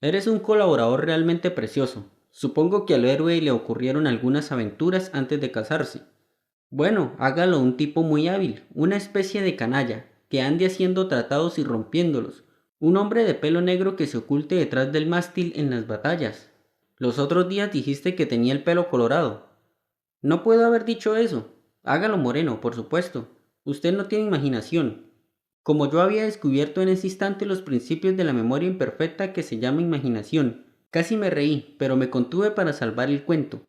Eres un colaborador realmente precioso. Supongo que al héroe le ocurrieron algunas aventuras antes de casarse. Bueno, hágalo un tipo muy hábil, una especie de canalla, que ande haciendo tratados y rompiéndolos. Un hombre de pelo negro que se oculte detrás del mástil en las batallas. Los otros días dijiste que tenía el pelo colorado. No puedo haber dicho eso. Hágalo moreno, por supuesto. Usted no tiene imaginación. Como yo había descubierto en ese instante los principios de la memoria imperfecta que se llama imaginación, casi me reí, pero me contuve para salvar el cuento.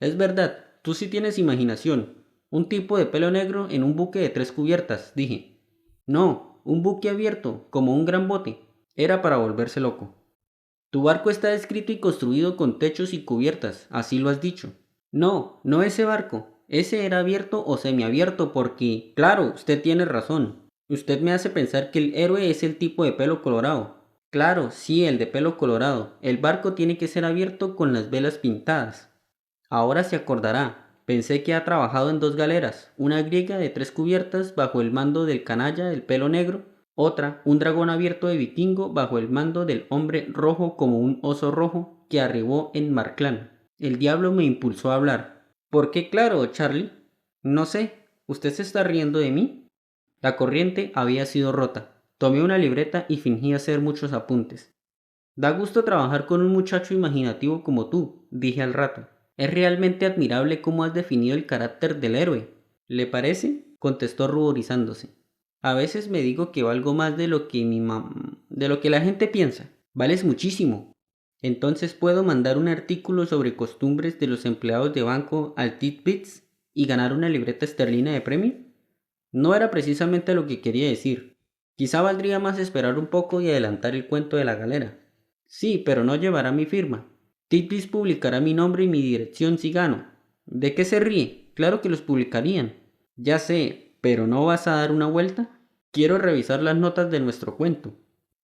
Es verdad, tú sí tienes imaginación. Un tipo de pelo negro en un buque de 3 cubiertas, dije. No, un buque abierto, como un gran bote. Era para volverse loco. Tu barco está escrito y construido con techos y cubiertas, así lo has dicho. No, no ese barco. Ese era abierto o semiabierto porque, claro, usted tiene razón. Usted me hace pensar que el héroe es el tipo de pelo colorado. Claro, sí, el de pelo colorado. El barco tiene que ser abierto con las velas pintadas. Ahora se acordará. Pensé que ha trabajado en dos galeras, una griega de 3 cubiertas bajo el mando del canalla del pelo negro, otra, un dragón abierto de vikingo bajo el mando del hombre rojo como un oso rojo que arribó en Marclán. El diablo me impulsó a hablar. ¿Por qué claro, Charlie? No sé. ¿Usted se está riendo de mí? La corriente había sido rota. Tomé una libreta y fingí hacer muchos apuntes. Da gusto trabajar con un muchacho imaginativo como tú, dije al rato. Es realmente admirable cómo has definido el carácter del héroe. ¿Le parece? Contestó ruborizándose. A veces me digo que valgo más de lo que de lo que la gente piensa. Vales muchísimo. Entonces puedo mandar un artículo sobre costumbres de los empleados de banco al Titbits y ganar una libreta esterlina de premio. No era precisamente lo que quería decir. Quizá valdría más esperar un poco y adelantar el cuento de la galera. Sí, pero no llevará mi firma. Titbits publicará mi nombre y mi dirección si gano. ¿De qué se ríe? Claro que los publicarían. Ya sé, pero ¿no vas a dar una vuelta? Quiero revisar las notas de nuestro cuento.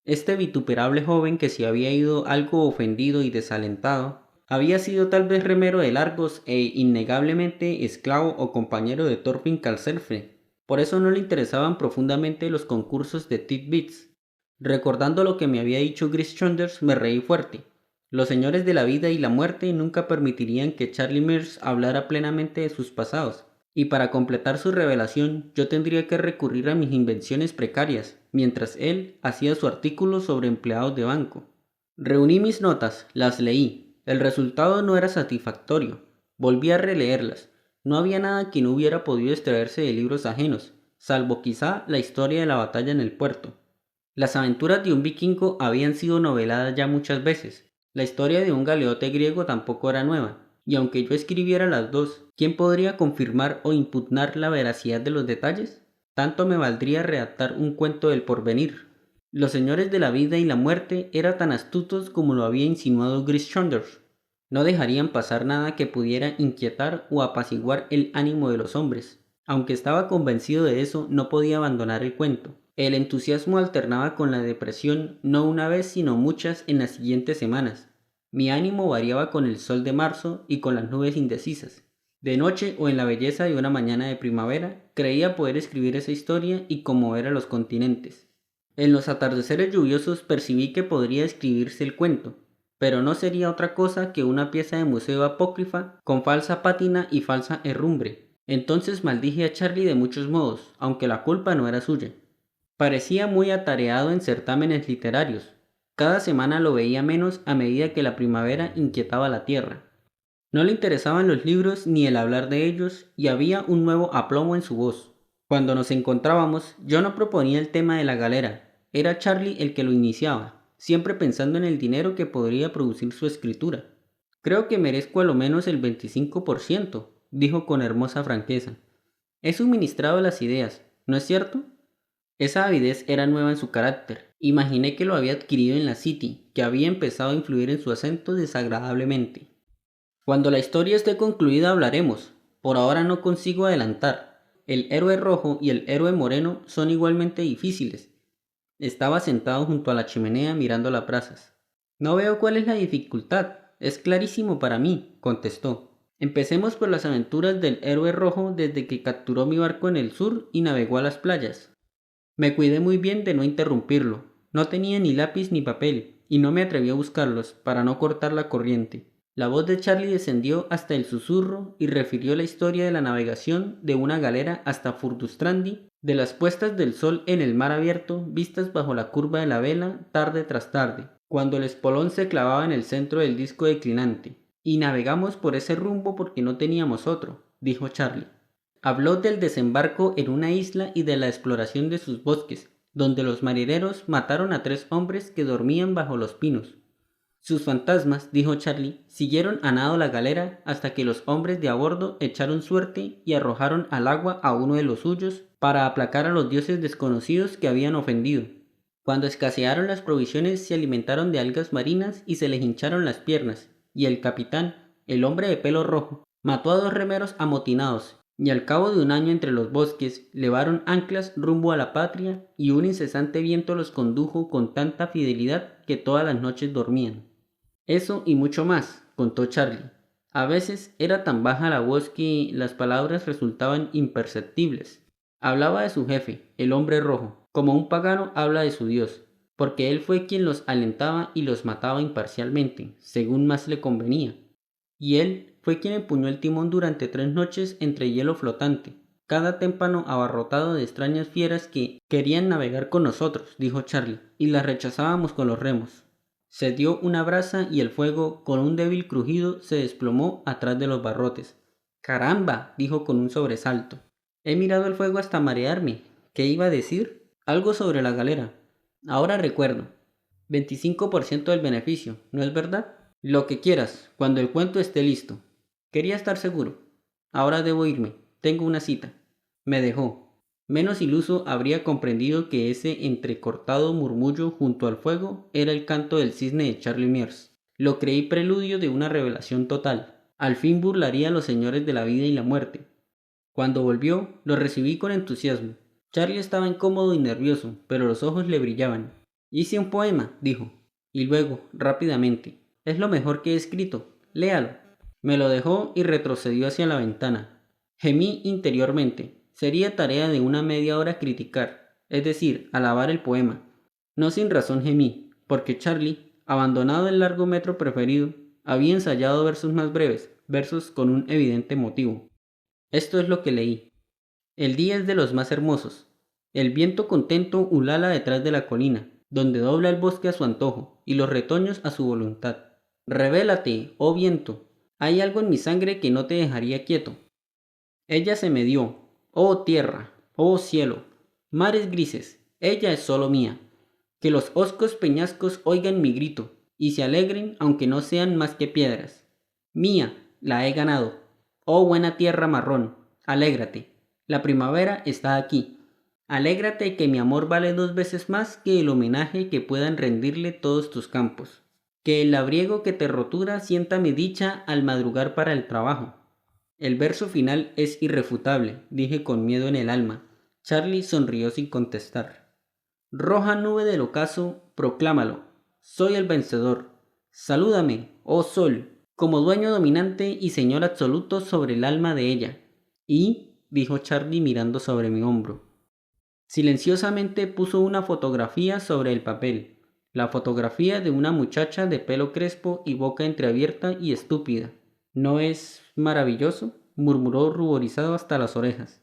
Este vituperable joven que se había ido algo ofendido y desalentado, había sido tal vez remero de Largos e innegablemente esclavo o compañero de Thorfinn Karlsefne. Por eso no le interesaban profundamente los concursos de Titbits. Recordando lo que me había dicho Chris Saunders, me reí fuerte. Los señores de la vida y la muerte nunca permitirían que Charlie Mears hablara plenamente de sus pasados, y para completar su revelación yo tendría que recurrir a mis invenciones precarias, mientras él hacía su artículo sobre empleados de banco. Reuní mis notas, las leí. El resultado no era satisfactorio. Volví a releerlas. No había nada que no hubiera podido extraerse de libros ajenos, salvo quizá la historia de la batalla en el puerto. Las aventuras de un vikingo habían sido noveladas ya muchas veces. La historia de un galeote griego tampoco era nueva, y aunque yo escribiera las dos, ¿quién podría confirmar o impugnar la veracidad de los detalles? Tanto me valdría redactar un cuento del porvenir. Los señores de la vida y la muerte eran tan astutos como lo había insinuado Chris Saunders. No dejarían pasar nada que pudiera inquietar o apaciguar el ánimo de los hombres. Aunque estaba convencido de eso, no podía abandonar el cuento. El entusiasmo alternaba con la depresión no una vez sino muchas en las siguientes semanas. Mi ánimo variaba con el sol de marzo y con las nubes indecisas. De noche o en la belleza de una mañana de primavera, creía poder escribir esa historia y conmover a los continentes. En los atardeceres lluviosos percibí que podría escribirse el cuento, pero no sería otra cosa que una pieza de museo apócrifa con falsa pátina y falsa herrumbre. Entonces maldije a Charlie de muchos modos, aunque la culpa no era suya. Parecía muy atareado en certámenes literarios. Cada semana lo veía menos a medida que la primavera inquietaba la tierra. No le interesaban los libros ni el hablar de ellos y había un nuevo aplomo en su voz. Cuando nos encontrábamos, yo no proponía el tema de la galera, era Charlie el que lo iniciaba, siempre pensando en el dinero que podría producir su escritura. Creo que merezco a lo menos el 25%, dijo con hermosa franqueza. He suministrado las ideas, ¿no es cierto? Esa avidez era nueva en su carácter. Imaginé que lo había adquirido en la City, que había empezado a influir en su acento desagradablemente. Cuando la historia esté concluida hablaremos. Por ahora no consigo adelantar. El héroe rojo y el héroe moreno son igualmente difíciles. Estaba sentado junto a la chimenea mirando las brasas. No veo cuál es la dificultad. Es clarísimo para mí, contestó. Empecemos por las aventuras del héroe rojo desde que capturó mi barco en el sur y navegó a las playas. Me cuidé muy bien de no interrumpirlo. No tenía ni lápiz ni papel, y no me atreví a buscarlos para no cortar la corriente. La voz de Charlie descendió hasta el susurro y refirió la historia de la navegación de una galera hasta Furdustrandi, de las puestas del sol en el mar abierto vistas bajo la curva de la vela tarde tras tarde, cuando el espolón se clavaba en el centro del disco declinante. Y navegamos por ese rumbo porque no teníamos otro, dijo Charlie. Habló del desembarco en una isla y de la exploración de sus bosques, donde los marineros mataron a 3 hombres que dormían bajo los pinos. Sus fantasmas, dijo Charlie, siguieron a nado la galera hasta que los hombres de a bordo echaron suerte y arrojaron al agua a uno de los suyos para aplacar a los dioses desconocidos que habían ofendido. Cuando escasearon las provisiones se alimentaron de algas marinas y se les hincharon las piernas, y el capitán, el hombre de pelo rojo, mató a 2 remeros amotinados, y al cabo de un año entre los bosques levaron anclas rumbo a la patria y un incesante viento los condujo con tanta fidelidad que todas las noches dormían. Eso y mucho más, contó Charlie. A veces era tan baja la voz que las palabras resultaban imperceptibles. Hablaba de su jefe, el hombre rojo, como un pagano habla de su Dios, porque él fue quien los alentaba y los mataba imparcialmente, según más le convenía. Y él fue quien empuñó el timón durante 3 noches entre hielo flotante, cada témpano abarrotado de extrañas fieras que querían navegar con nosotros, dijo Charlie, y las rechazábamos con los remos. Se dio una brasa y el fuego, con un débil crujido, se desplomó atrás de los barrotes. ¡Caramba!, dijo con un sobresalto. He mirado el fuego hasta marearme. ¿Qué iba a decir? Algo sobre la galera. Ahora recuerdo. 25% del beneficio, ¿no es verdad? Lo que quieras, cuando el cuento esté listo. Quería estar seguro. Ahora debo irme. Tengo una cita. Me dejó. Menos iluso habría comprendido que ese entrecortado murmullo junto al fuego era el canto del cisne de Charlie Mears. Lo creí preludio de una revelación total. Al fin burlaría a los señores de la vida y la muerte. Cuando volvió, lo recibí con entusiasmo. Charlie estaba incómodo y nervioso, pero los ojos le brillaban. Hice un poema, dijo. Y luego, rápidamente, es lo mejor que he escrito. Léalo. Me lo dejó y retrocedió hacia la ventana. Gemí interiormente. Sería tarea de una media hora criticar, es decir, alabar el poema. No sin razón gemí, porque Charlie, abandonado el largo metro preferido, había ensayado versos más breves, versos con un evidente motivo. Esto es lo que leí. El día es de los más hermosos. El viento contento ulala detrás de la colina, donde dobla el bosque a su antojo y los retoños a su voluntad. Revélate, oh viento. Hay algo en mi sangre que no te dejaría quieto. Ella se me dio, oh tierra, oh cielo, mares grises, ella es solo mía. Que los hoscos peñascos oigan mi grito y se alegren aunque no sean más que piedras. Mía, la he ganado. Oh buena tierra marrón, alégrate. La primavera está aquí. Alégrate que mi amor vale 2 veces más que el homenaje que puedan rendirle todos tus campos. Que el labriego que te rotura sienta mi dicha al madrugar para el trabajo. El verso final es irrefutable, dije con miedo en el alma. Charlie sonrió sin contestar. Roja nube del ocaso, proclámalo. Soy el vencedor. Salúdame, oh sol, como dueño dominante y señor absoluto sobre el alma de ella. Y, dijo Charlie mirando sobre mi hombro. Silenciosamente puso una fotografía sobre el papel. La fotografía de una muchacha de pelo crespo y boca entreabierta y estúpida. ¿No es maravilloso?, murmuró ruborizado hasta las orejas.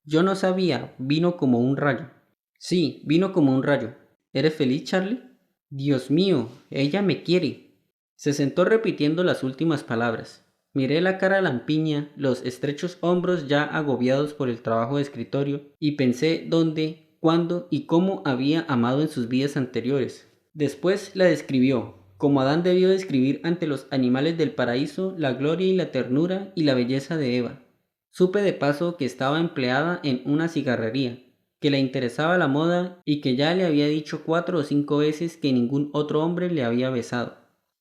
Yo no sabía, vino como un rayo. Sí, vino como un rayo. ¿Eres feliz, Charlie? Dios mío, ella me quiere. Se sentó repitiendo las últimas palabras. Miré la cara lampiña, los estrechos hombros ya agobiados por el trabajo de escritorio, y pensé dónde, cuándo y cómo había amado en sus vidas anteriores. Después la describió, como Adán debió describir ante los animales del paraíso la gloria y la ternura y la belleza de Eva. Supe de paso que estaba empleada en una cigarrería, que le interesaba la moda y que ya le había dicho 4 o 5 veces que ningún otro hombre le había besado.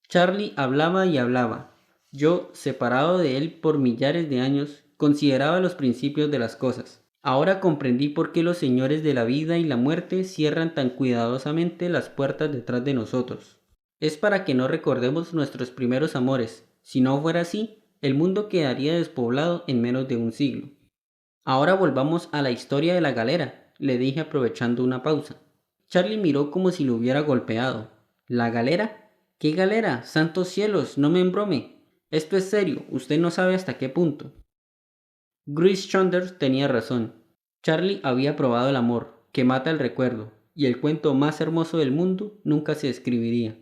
Charlie hablaba y hablaba. Yo, separado de él por millares de años, consideraba los principios de las cosas. Ahora comprendí por qué los señores de la vida y la muerte cierran tan cuidadosamente las puertas detrás de nosotros. Es para que no recordemos nuestros primeros amores. Si no fuera así, el mundo quedaría despoblado en menos de un siglo. Ahora volvamos a la historia de la galera, le dije aprovechando una pausa. Charlie miró como si lo hubiera golpeado. ¿La galera? ¿Qué galera? ¡Santos cielos! No me embrome. Esto es serio, usted no sabe hasta qué punto. Grace Chandler tenía razón. Charlie había probado el amor, que mata el recuerdo, y el cuento más hermoso del mundo nunca se escribiría.